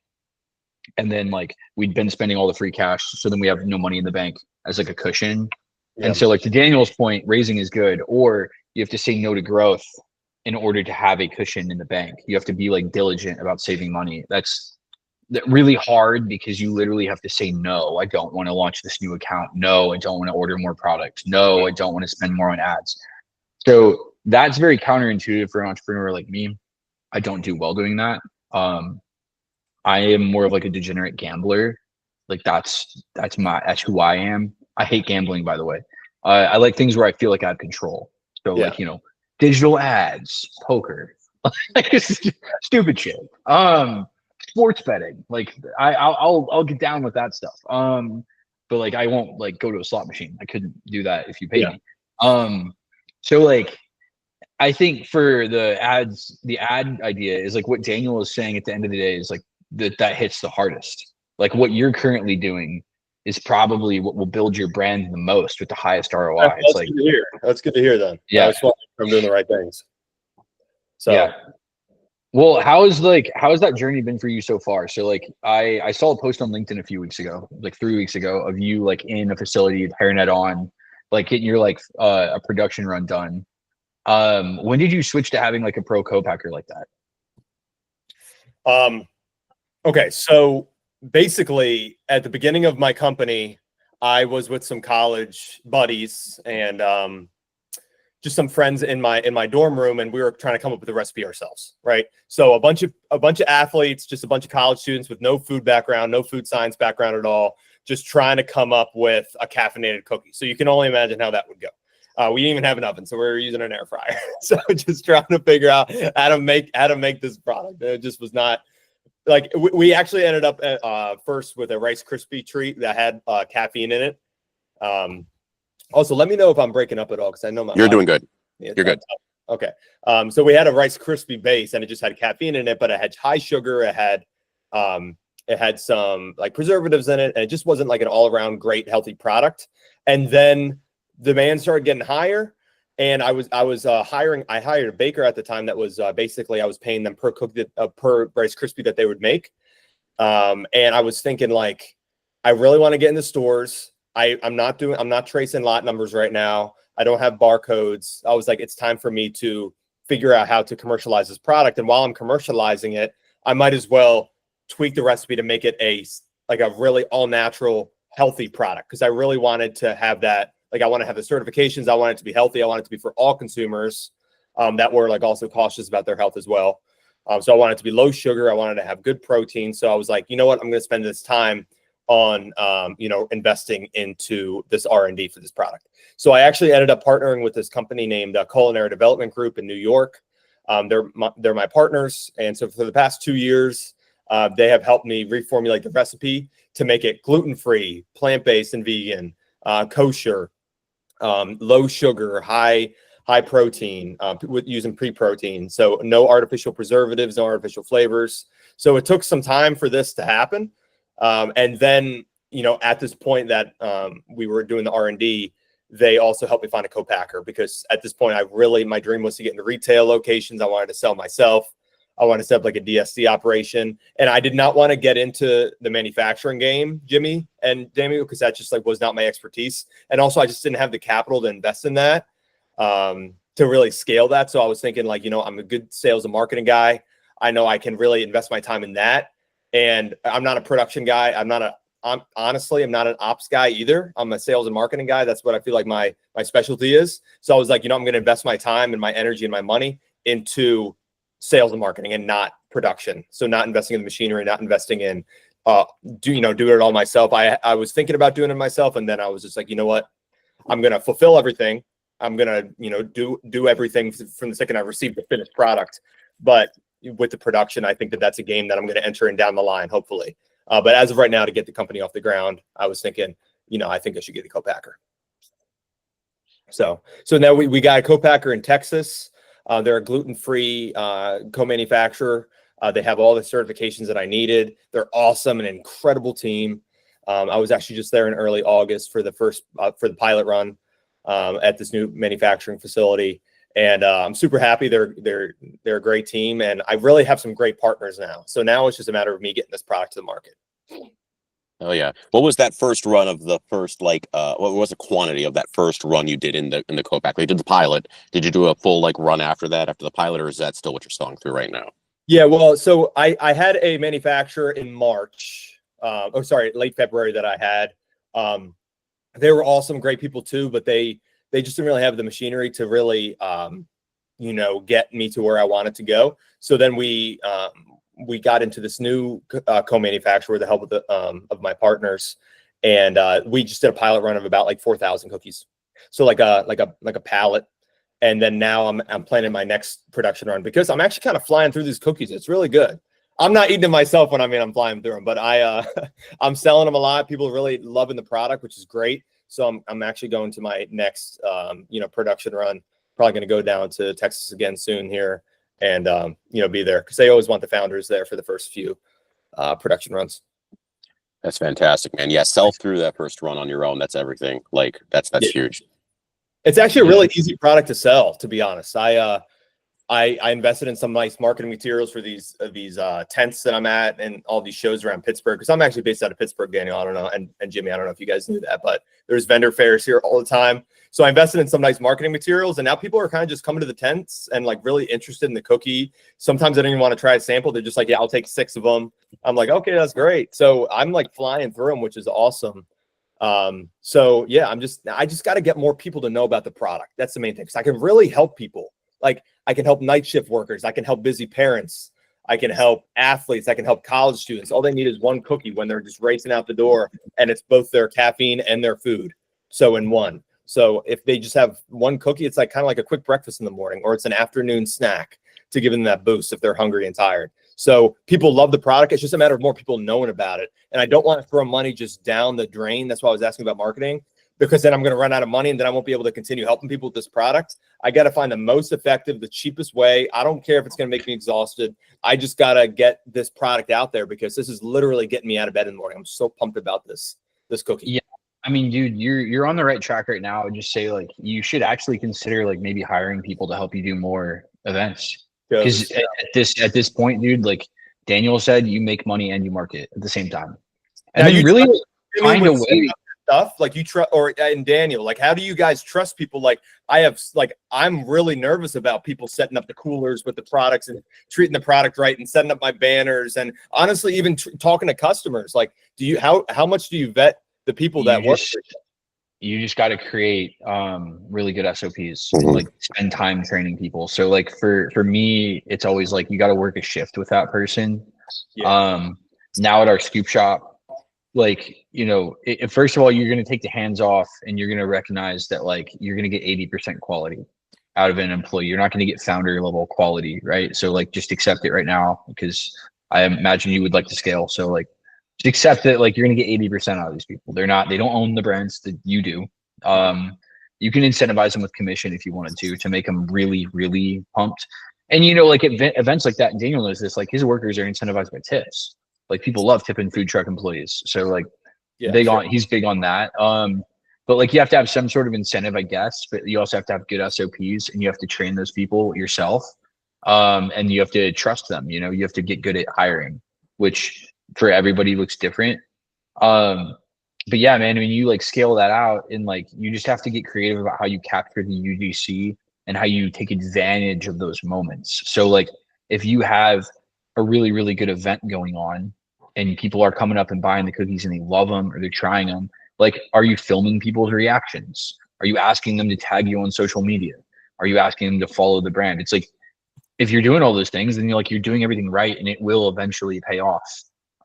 And then like we'd been spending all the free cash. So then we have no money in the bank as like a cushion. Yeah. And so like to Daniel's point, raising is good, or you have to say no to growth in order to have a cushion in the bank. You have to be like diligent about saving money. That's really hard because you literally have to say, no, I don't want to launch this new account. No, I don't want to order more products. No, I don't want to spend more on ads. So that's very counterintuitive for an entrepreneur like me. I don't do well doing that. I am more of like a degenerate gambler. Like that's who I am. I hate gambling, by the way. I like things where I feel like I have control. So like, you know, digital ads, poker, like stupid shit. Sports betting. Like I'll get down with that stuff. But like I won't like go to a slot machine. I couldn't do that if you paid me. So like I think for the ad idea is like what Daniel is saying at the end of the day is like that hits the hardest. Like what you're currently doing is probably what will build your brand the most with the highest ROI. That's like, good to hear. That's good to hear then. Yeah. That's why I'm doing the right things. So yeah. Well, how has that journey been for you so far? So like I saw a post on LinkedIn a few weeks ago, like 3 weeks ago, of you like in a facility with hairnet on, like getting your like a production run done. When did you switch to having like a pro co-packer like that? Okay, so basically at the beginning of my company, I was with some college buddies and just some friends in my dorm room, and we were trying to come up with a recipe ourselves, right? So a bunch of athletes, just a bunch of college students with no food background, no food science background at all, just trying to come up with a caffeinated cookie. So you can only imagine how that would go. We didn't even have an oven, so we were using an air fryer. So just trying to figure out how to make this product. It just was not like we actually ended up first with a Rice Krispie treat that had caffeine in it. Also, let me know if I'm breaking up at all because I know you're doing good. You're good. Okay. So we had a Rice Krispie base, and it just had caffeine in it, but it had high sugar. It had some like preservatives in it, and it just wasn't like an all around great healthy product. And then demand started getting higher, and I hired a baker at the time that was basically I was paying them per Rice Krispie that they would make. And I was thinking like, I really want to get in the stores. I'm not tracing lot numbers right now. I don't have barcodes. I was like, it's time for me to figure out how to commercialize this product. And while I'm commercializing it, I might as well tweak the recipe to make it a really all natural, healthy product. Cause I really wanted to have that. Like I want to have the certifications. I want it to be healthy. I want it to be for all consumers that were like also cautious about their health as well. So I wanted it to be low sugar. I wanted to have good protein. So I was like, you know what? I'm going to spend this time on, investing into this R&D for this product. So I actually ended up partnering with this company named Culinary Development Group in New York. They're my partners. And so for the past 2 years, they have helped me reformulate the recipe to make it gluten-free, plant-based and vegan, kosher, low sugar, high protein, with using pre-protein. So no artificial preservatives, no artificial flavors. So it took some time for this to happen. And then, at this point that we were doing the R&D, they also helped me find a co-packer because at this point, my dream was to get into retail locations. I wanted to sell myself. I wanted to set up like a DSD operation. And I did not want to get into the manufacturing game, Jimmy and Daniel, because that just like was not my expertise. And also I just didn't have the capital to invest in that, to really scale that. So I was thinking like, I'm a good sales and marketing guy. I know I can really invest my time in that. And I'm not a production guy. Honestly, I'm not an ops guy either. I'm a sales and marketing guy. That's what I feel like my specialty is. So I was like, I'm going to invest my time and my energy and my money into sales and marketing and not production. So not investing in the machinery, not investing in, doing it all myself. I was thinking about doing it myself. And then I was just like, you know what? I'm going to fulfill everything. I'm going to, do everything from the second I receive the finished product. But with the production, I think that's a game that I'm going to enter in down the line, hopefully. But as of right now, to get the company off the ground, I was thinking, I think I should get a co-packer. So now we got a co-packer in Texas. They're a gluten-free co-manufacturer. They have all the certifications that I needed. They're awesome, an incredible team. I was actually just there in early August for the pilot run at this new manufacturing facility. And I'm super happy. They're a great team, and I really have some great partners now. So now it's just a matter of me getting this product to the market. Oh yeah. What was that first run of the first what was the quantity of that first run you did in the co-pack? Like, you did the pilot. Did you do a full run after the pilot, or is that still what you're selling through right now? Yeah, well, so I had a manufacturer in March, late February that I had. They were awesome, great people too, but they just didn't really have the machinery to really get me to where I wanted to go. So then we got into this new co-manufacturer with the help of my partners, and we just did a pilot run of about 4,000 cookies. So like a pallet. And then now I'm planning my next production run, because I'm actually kind of flying through these cookies. It's really good. I'm not eating them myself when I'm flying through them, but I'm selling them a lot. People are really loving the product, which is great. So I'm actually going to my next production run. Probably going to go down to Texas again soon here, and be there, because they always want the founders there for the first few production runs. That's fantastic, man. Yeah, sell through that first run on your own. That's everything. That's huge. It's actually a really easy product to sell, to be honest. I invested in some nice marketing materials for these tents that I'm at and all these shows around Pittsburgh, because I'm actually based out of Pittsburgh, Daniel. I don't know, and Jimmy, I don't know if you guys knew that, but there's vendor fairs here all the time. So I invested in some nice marketing materials, and now people are kind of just coming to the tents and really interested in the cookie. Sometimes they don't even want to try a sample. They're just like, yeah, I'll take 6 of them. I'm like, okay, that's great. So I'm flying through them, which is awesome. So yeah, I just got to get more people to know about the product. That's the main thing. Because I can really help people. I can help night shift workers. I can help busy parents. I can help athletes. I can help college students. All they need is one cookie when they're just racing out the door, and it's both their caffeine and their food. So in one. So if they just have one cookie, it's kind of like a quick breakfast in the morning, or it's an afternoon snack to give them that boost if they're hungry and tired. So people love the product. It's just a matter of more people knowing about it. And I don't want to throw money just down the drain. That's why I was asking about marketing, because then I'm going to run out of money, and then I won't be able to continue helping people with this product. I got to find the most effective, the cheapest way. I don't care if it's going to make me exhausted. I just got to get this product out there, because this is literally getting me out of bed in the morning. I'm so pumped about this cookie. Yeah. I mean, dude, you're on the right track right now. I would just say you should actually consider maybe hiring people to help you do more events. Because at this point, dude, Daniel said, you make money and you market at the same time. And then really find a way stuff you trust, and Daniel, how do you guys trust people? I'm really nervous about people setting up the coolers with the products and treating the product right and setting up my banners, and honestly, even talking to customers. How much do you vet the people that work for you? You just got to create really good SOPs and spend time training people. So for me, it's always you got to work a shift with that person. Yeah. Now at our scoop shop, first of all, you're going to take the hands off, and you're going to recognize that you're going to get 80% quality out of an employee. You're not going to get founder level quality, right? So just accept it right now, because I imagine you would like to scale. So just accept that you're going to get 80% out of these people. They don't own the brands that you do. You can incentivize them with commission if you wanted to make them really, really pumped. And events like that, and Daniel knows this, his workers are incentivized by tips. People love tipping food truck employees. So he's big on that. But you have to have some sort of incentive, I guess, but you also have to have good SOPs, and you have to train those people yourself. And you have to trust them, you have to get good at hiring, which for everybody looks different. But yeah, man, when you scale that out, and you just have to get creative about how you capture the UGC and how you take advantage of those moments. So if you have a really, really good event going on, and people are coming up and buying the cookies and they love them, or they're trying them, are you filming people's reactions? Are you asking them to tag you on social media? Are you asking them to follow the brand? It's if you're doing all those things, then you're doing everything right, and it will eventually pay off.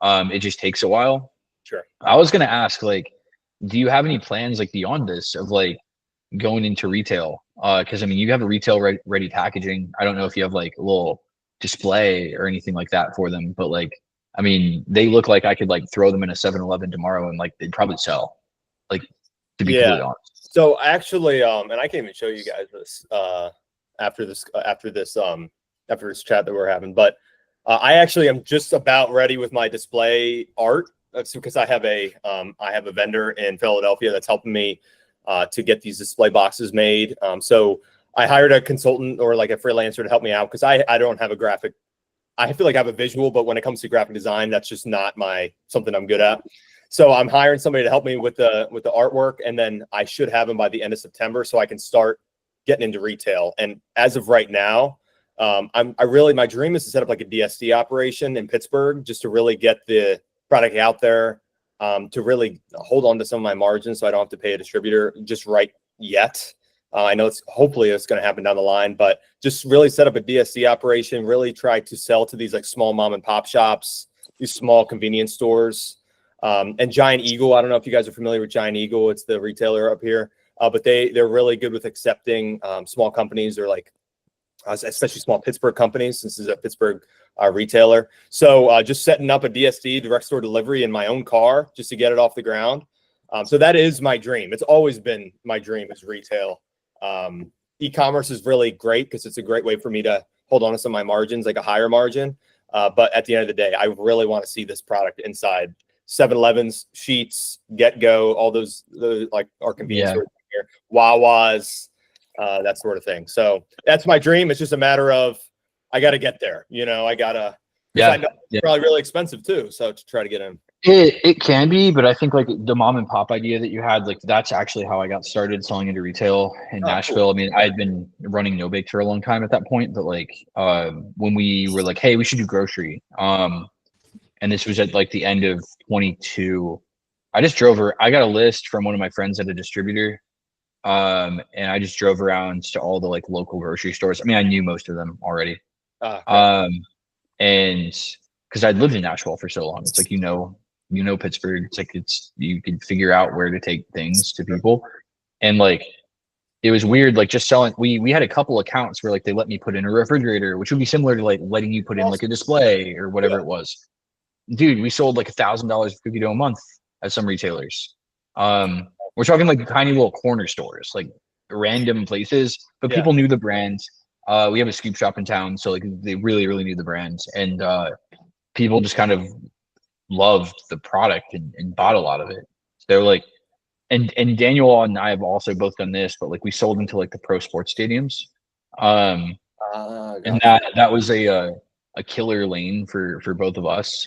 It just takes a while. Sure. I was going to ask, do you have any plans beyond this of going into retail? Cause I mean, you have a retail ready packaging. I don't know if you have a little display or anything like that for them, but I mean, they look like I could throw them in a 7-Eleven tomorrow, and they'd probably sell, to be completely honest. So actually, and I can even show you guys this, after this chat that we're having, but I actually am just about ready with my display art. That's because I have a vendor in Philadelphia that's helping me to get these display boxes made. So I hired a consultant or like a freelancer to help me out because I don't have a graphic. I feel like I have a visual, but when it comes to graphic design, that's just not something I'm good at. So I'm hiring somebody to help me with the artwork, and then I should have them by the end of September so I can start getting into retail. And as of right now, my dream is to set up like a DSD operation in Pittsburgh just to really get the product out there, to really hold on to some of my margins so I don't have to pay a distributor just right yet. I know hopefully it's going to happen down the line, but just really set up a DSD operation, really try to sell to these like small mom and pop shops, these small convenience stores. And Giant Eagle, I don't know if you guys are familiar with Giant Eagle. It's the retailer up here, but they're really good with accepting small companies, or like especially small Pittsburgh companies. This is a Pittsburgh retailer. So just setting up a DSD, direct store delivery, in my own car just to get it off the ground. So that is my dream. It's always been my dream, is retail. E-commerce is really great because it's a great way for me to hold on to some of my margins, like a higher margin. But at the end of the day, I really want to see this product inside 7-Elevens, Sheets, Get Go, all those like our convenience stores here, Wawa's, that sort of thing. So that's my dream. It's just a matter of I got to get there. I know it's probably really expensive too. So to try to get in. It can be, but I think like the mom and pop idea that you had, like that's actually how I got started selling into retail in Nashville. Cool. I mean, I had been running NoBaked for a long time at that point, but like when we were like, hey, we should do grocery. And this was at like the end of 22. I just I got a list from one of my friends at a distributor. And I just drove around to all the like local grocery stores. I mean, I knew most of them already. And because I'd lived in Nashville for so long, it's like, Pittsburgh, it's like, you can figure out where to take things to people. And like, it was weird, like just selling, we had a couple accounts where like they let me put in a refrigerator, which would be similar to like letting you put in like a display or whatever it was. Dude, we sold like $1,000 of cookie dough a month at some retailers. We're talking like tiny little corner stores, like random places, but people knew the brand. We have a scoop shop in town, so like they really, really knew the brand, and people just kind of loved the product and bought a lot of it. They were like, and Daniel and I have also both done this, but like we sold into like the pro sports stadiums, and that was a killer lane for both of us.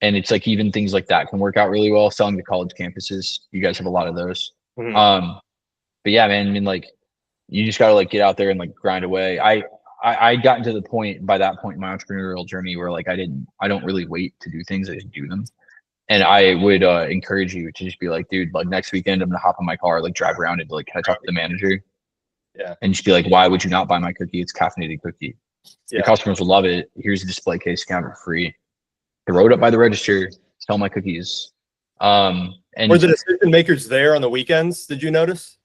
And it's like even things like that can work out really well. Selling to college campuses, you guys have a lot of those. Mm-hmm. But yeah, man, I mean, like you just gotta like get out there and like grind away. I gotten to the point by that point in my entrepreneurial journey where like I don't really wait to do things, I just do them. And I would encourage you to just be like, dude, like next weekend I'm gonna hop in my car, like drive around and like can I talk to the manager? Yeah. And just be like, why would you not buy my cookie? It's caffeinated cookie. Your customers will love it. Here's a display case, you can have it free. Throw it up by the register, sell my cookies. And were the decision makers there on the weekends? Did you notice?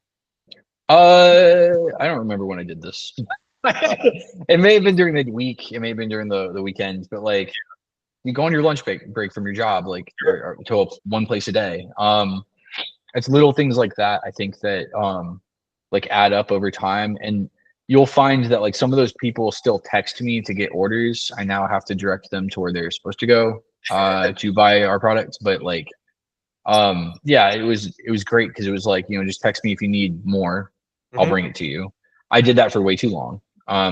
I don't remember when I did this. It may have been during the week. It may have been during the weekends. But like, you go on your lunch break from your job, like or to one place a day. It's little things like that. I think that like add up over time, and you'll find that like some of those people still text me to get orders. I now have to direct them to where they're supposed to go to buy our products. But like, it was great because it was like, just text me if you need more, I'll bring it to you. I did that for way too long. I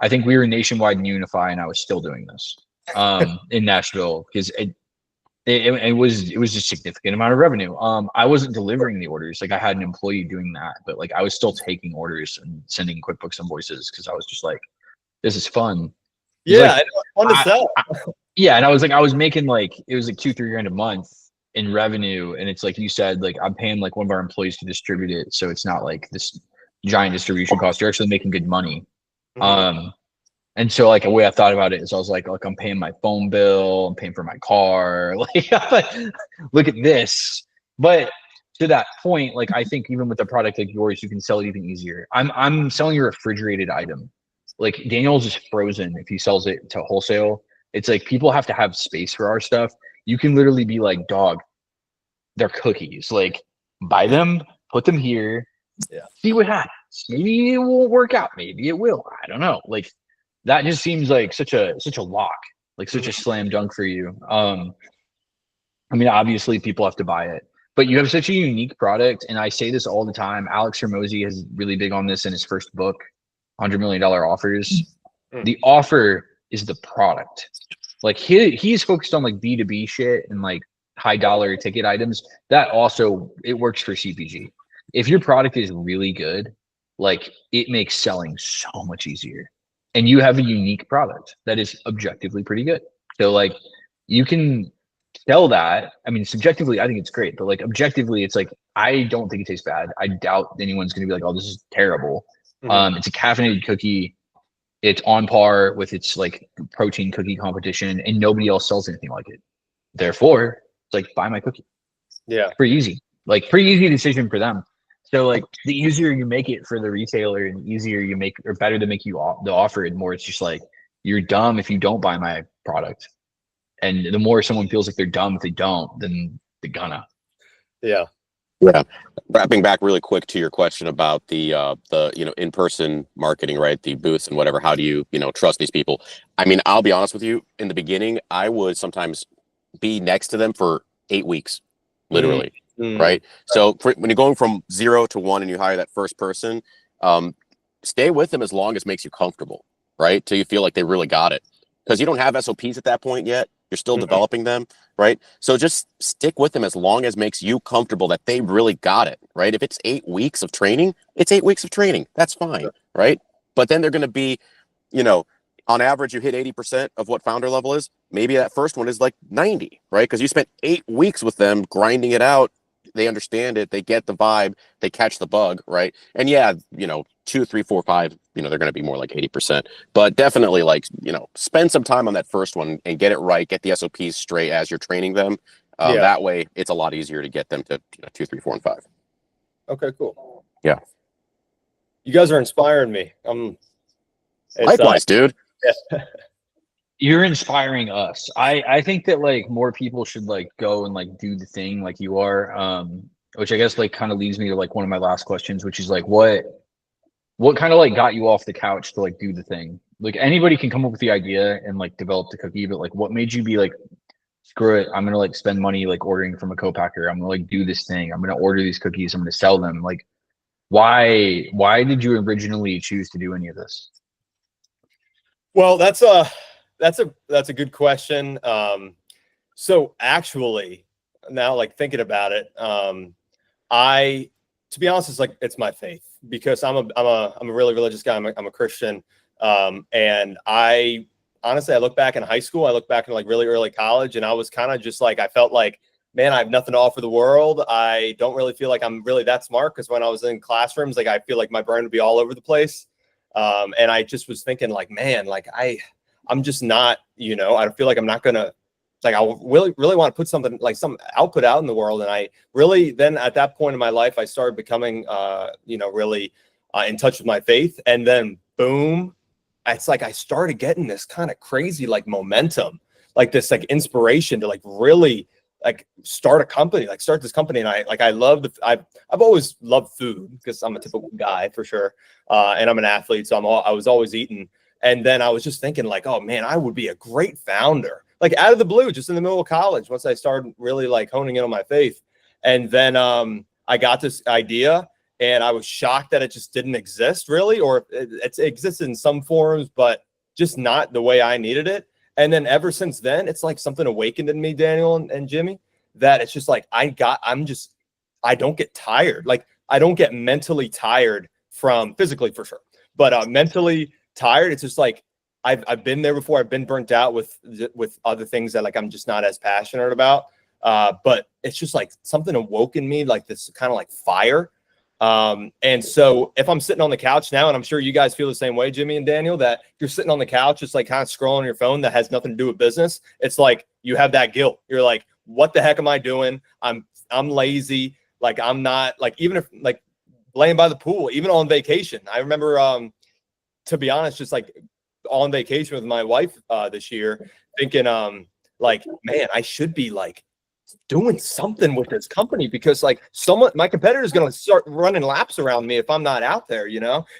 think we were nationwide and Unify, and I was still doing this in Nashville because it was a significant amount of revenue. I wasn't delivering the orders. Like I had an employee doing that, but like I was still taking orders and sending QuickBooks invoices because I was just like, this is fun. Yeah, like, it's fun to sell. And I was making like, it was like $2-3 grand a month in revenue. And it's like you said, like I'm paying like one of our employees to distribute it. So it's not like this giant distribution cost. You're actually making good money. And so like the way I thought about it is I was like, look, I'm paying my phone bill, I'm paying for my car, like look at this. But to that point, like I think even with a product like yours, you can sell it even easier. I'm selling a refrigerated item. Like Daniel's is frozen. If he sells it to wholesale, it's like people have to have space for our stuff. You can literally be like, dog, they're cookies. Like buy them, put them here, see what happens. Maybe it won't work out. Maybe it will. I don't know. Like that just seems like such a lock, like such a slam dunk for you. I mean, obviously people have to buy it, but you have such a unique product. And I say this all the time. Alex Hormozy is really big on this in his first book, $100 million offers. The offer is the product. Like he's focused on like B2B shit and like high dollar ticket items. That also, it works for CPG. If your product is really good, like it makes selling so much easier. And you have a unique product that is objectively pretty good. So like you can sell that. I mean, subjectively, I think it's great, but like objectively, it's like, I don't think it tastes bad. I doubt anyone's going to be like, oh, this is terrible. It's a caffeinated cookie. It's on par with its like protein cookie competition, and nobody else sells anything like it. Therefore, it's like, buy my cookie. Yeah. Pretty easy. Like pretty easy decision for them. So like the easier you make it for the retailer and the easier you make, or better to make you the offer, and more it's just like, you're dumb if you don't buy my product. And the more someone feels like they're dumb if they don't, then they're gonna. Yeah. Yeah. Wrapping back really quick to your question about the in-person marketing, right? The booths and whatever. How do you trust these people? I mean, I'll be honest with you. In the beginning, I would sometimes be next to them for 8 weeks, literally. Right. So when you're going from 0 to 1 and you hire that first person, stay with them as long as makes you comfortable, right? Till you feel like they really got it, because you don't have SOPs at that point yet. You're still developing them, right? So just stick with them as long as makes you comfortable that they really got it, right? If it's 8 weeks of training, it's 8 weeks of training. That's fine, right? But then they're going to be, on average, you hit 80% of what founder level is. Maybe that first one is like 90, right? Because you spent 8 weeks with them grinding it out. They understand it. They get the vibe. They catch the bug, right? And yeah, 2, 3, 4, 5, they're going to be more like 80%. But definitely, like, spend some time on that first one and get it right. Get the SOPs straight as you're training them. That way, it's a lot easier to get them to 2, 3, 4, and 5. Okay, cool. Yeah. You guys are inspiring me. Likewise, dude. Yeah. You're inspiring us. I think that like more people should like go and like do the thing like you are. Which I guess like kind of leads me to like one of my last questions, which is like what kind of like got you off the couch to like do the thing? Like anybody can come up with the idea and like develop the cookie, but like what made you be like, screw it, I'm gonna like spend money like ordering from a co-packer. I'm gonna like do this thing. I'm gonna order these cookies. I'm gonna sell them. Like why did you originally choose to do any of this? Well, that's a good question. So actually, now like thinking about it, to be honest, it's my faith, because I'm a really religious guy. I'm a Christian, and I look back in high school, I look back in like really early college, and I was kind of just like, I felt like, man, I have nothing to offer the world. I don't really feel like I'm really that smart, because when I was in classrooms, like I feel like my brain would be all over the place. And I just was thinking like, man, like I'm just not, I feel like I'm not gonna, like, I really want to put something like some output out in the world. And I really, then at that point in my life, I started becoming, really in touch with my faith. And then boom, it's like I started getting this kind of crazy like momentum, like this like inspiration to like really like start this company. And I've always loved food, because I'm a typical guy for sure. And I'm an athlete. So I was always eating. And then I was just thinking like, oh man, I would be a great founder, like out of the blue, just in the middle of college, once I started really like honing in on my faith. And then I got this idea, and I was shocked that it just didn't exist really, or it existed in some forms, but just not the way I needed it. And then ever since then, it's like something awakened in me, Daniel and Jimmy, that it's just like, I don't get tired. Like I don't get mentally tired from physically for sure, but mentally tired. It's just like, I've been there before. I've been burnt out with other things that like, I'm just not as passionate about. But it's just like something awoke in me, like this kind of like fire. And so if I'm sitting on the couch now, and I'm sure you guys feel the same way, Jimmy and Daniel, that you're sitting on the couch, just like kind of scrolling on your phone that has nothing to do with business. It's like, you have that guilt. You're like, what the heck am I doing? I'm lazy. Like, I'm not like, even if like laying by the pool, even on vacation. I remember, to be honest, just like on vacation with my wife, this year, thinking, like, man, I should be like doing something with this company, because like my competitor is going to start running laps around me if I'm not out there,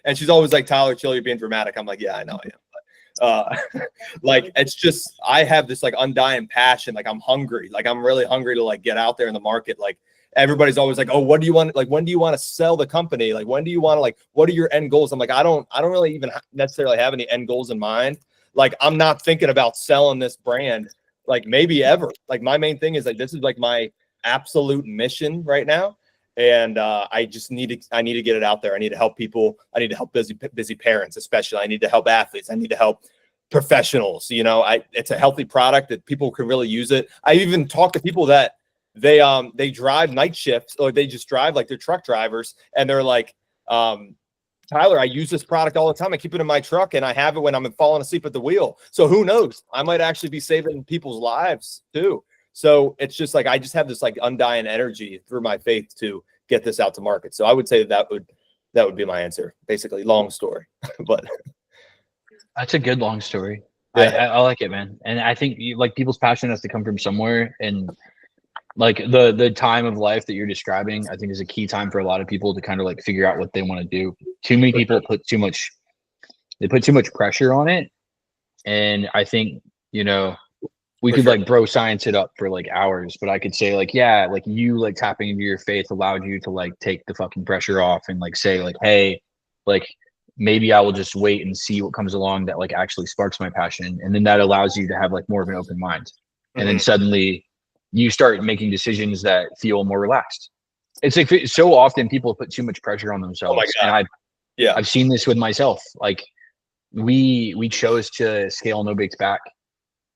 And she's always like, Tyler, chill, you're being dramatic. I'm like, yeah, I know I am. But, like, it's just, I have this like undying passion. Like I'm hungry. Like I'm really hungry to like get out there in the market. Like, everybody's always like, oh, what do you want? Like, when do you want to sell the company? Like, when do you want to, like, what are your end goals? I'm like, I don't really even necessarily have any end goals in mind. Like, I'm not thinking about selling this brand, like maybe ever. Like, my main thing is like, this is like my absolute mission right now. And I just need to get it out there. I need to help people. I need to help busy parents, especially. I need to help athletes. I need to help professionals. You know, it's a healthy product that people can really use it. I even talk to people that they drive night shifts, or they just drive, like, they're truck drivers, and they're like, Tyler, I use this product all the time. I keep it in my truck, and I have it when I'm falling asleep at the wheel. So who knows? I might actually be saving people's lives too. So it's just like, I just have this like undying energy through my faith to get this out to market. So I would say that would be my answer. Basically, long story, but That's a good long story. Yeah. I like it, man. And I think like people's passion has to come from somewhere. And like the time of life that you're describing, I think is a key time for a lot of people to kind of like figure out what they want to do. Too many people put too much pressure on it. And I think, you know, we could like bro science it up for like hours, but I could say like, yeah, like you like tapping into your faith allowed you to like take the fucking pressure off and like say like, hey, like maybe I will just wait and see what comes along that like actually sparks my passion. And then that allows you to have like more of an open mind. And then suddenly you start making decisions that feel more relaxed. It's like so often people put too much pressure on themselves. Oh my God. And I've seen this with myself. Like we chose to scale NoBaked back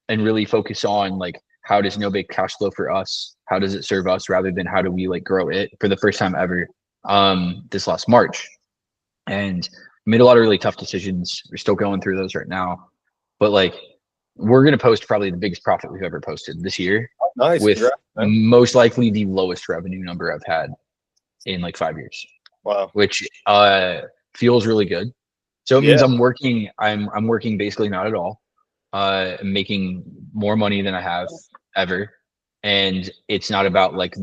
and really focus on like, how does NoBaked cash flow for us? How does it serve us, rather than how do we like grow it, for the first time ever this last March. And made a lot of really tough decisions. We're still going through those right now, but like we're going to post probably the biggest profit we've ever posted this year. Nice. With most likely the lowest revenue number I've had in like 5 years. Wow. Which feels really good. So it means I'm working basically not at all. Making more money than I have ever. And it's not about like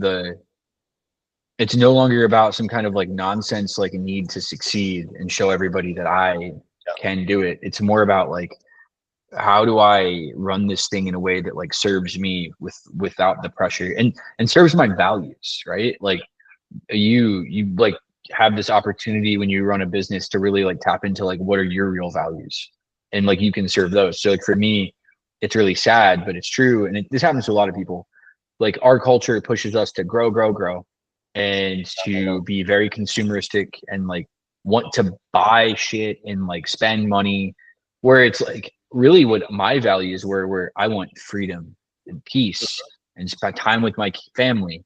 it's no longer about some kind of like nonsense, like a need to succeed and show everybody that I can do it. It's more about like, how do I run this thing in a way that like serves me without the pressure and serves my values, right? Like you like have this opportunity when you run a business to really like tap into like, what are your real values? And like, you can serve those. So like for me, it's really sad, but it's true. And this happens to a lot of people. Like our culture pushes us to grow, and to be very consumeristic and like want to buy shit and like spend money, where it's like really what my values were, where I want freedom and peace and spend time with my family.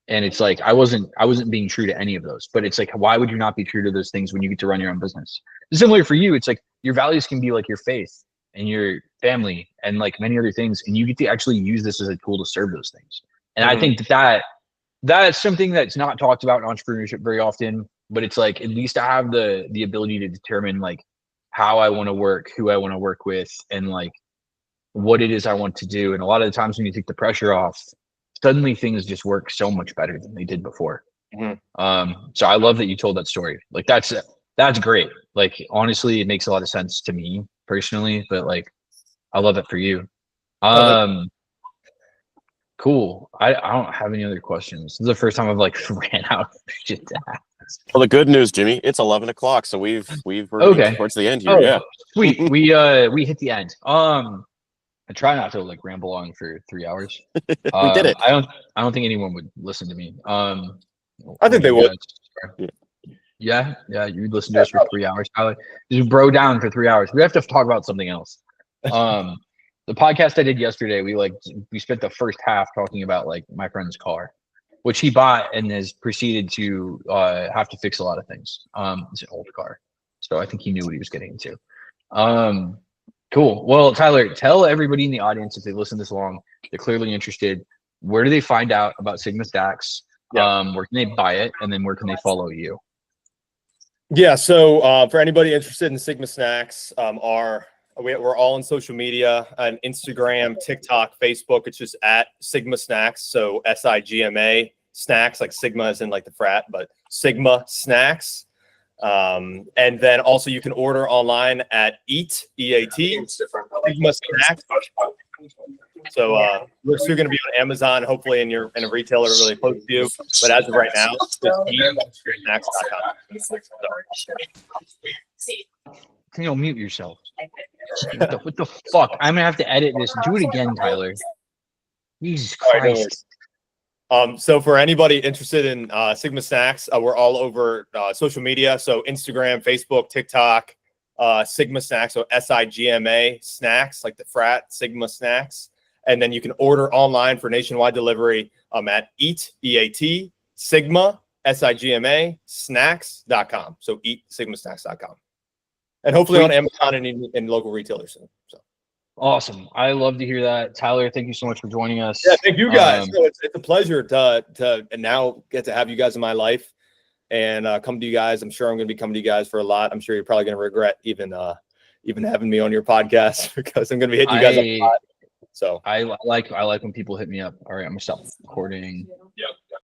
And it's like, I wasn't being true to any of those, but it's like, why would you not be true to those things when you get to run your own business? Similar for you. It's like your values can be like your faith and your family and like many other things. And you get to actually use this as a tool to serve those things. And I think that's something that's not talked about in entrepreneurship very often, but it's like, at least I have the ability to determine like how I want to work, who I want to work with, and like what it is I want to do. And a lot of the times when you take the pressure off, suddenly things just work so much better than they did before. So I love that you told that story. Like that's great. Like, honestly, it makes a lot of sense to me personally, but like, I love it for you. Cool. I don't have any other questions. This is the first time I've like ran out of shit to ask. Well, the good news, Jimmy, it's 11 o'clock, so we're okay towards the end here. Yeah. Sweet. We hit the end. I try not to like ramble on for 3 hours. We did it. I don't think anyone would listen to me. I think they would. Yeah, you'd listen to us for 3 hours, Tyler. Just bro down for 3 hours. We have to talk about something else. The podcast I did yesterday, we spent the first half talking about like my friend's car, which he bought and has proceeded to have to fix a lot of things. It's an old car, so I think he knew what he was getting into. Cool. Well, Tyler, tell everybody in the audience, if they listen this long, they're clearly interested. Where do they find out about Sigma Stacks? Where can they buy it, and then where can they follow you? Yeah. So for anybody interested in Sigma Snacks, we're all on social media, on Instagram, TikTok, Facebook. It's just at Sigma Snacks. So SIGMA Snacks, like Sigma is in like the frat, but Sigma Snacks. And then also you can order online at EAT, Sigma Snacks. So we're still going to be on Amazon, hopefully in a retailer really close to you. But as of right now, just eatsnacks.com. Can you mute yourself? What the fuck? I'm gonna have to edit this. Do it again, Tyler. Jesus Christ. So for anybody interested in Sigma Snacks, we're all over social media. So Instagram, Facebook, TikTok, Sigma Snacks. So SIGMA Snacks, like the frat, Sigma Snacks. And then you can order online for nationwide delivery at EAT, Sigma, SIGMA, snacks.com. So eatsigmasnacks.com. And hopefully on Amazon and in local retailers soon. So. Awesome. I love to hear that. Tyler, thank you so much for joining us. Yeah, thank you guys. It's a pleasure to now get to have you guys in my life and come to you guys. I'm sure I'm going to be coming to you guys for a lot. I'm sure you're probably going to regret even having me on your podcast because I'm going to be hitting you guys up a lot. So I like when people hit me up. All right, I'm going to stop recording. Yep.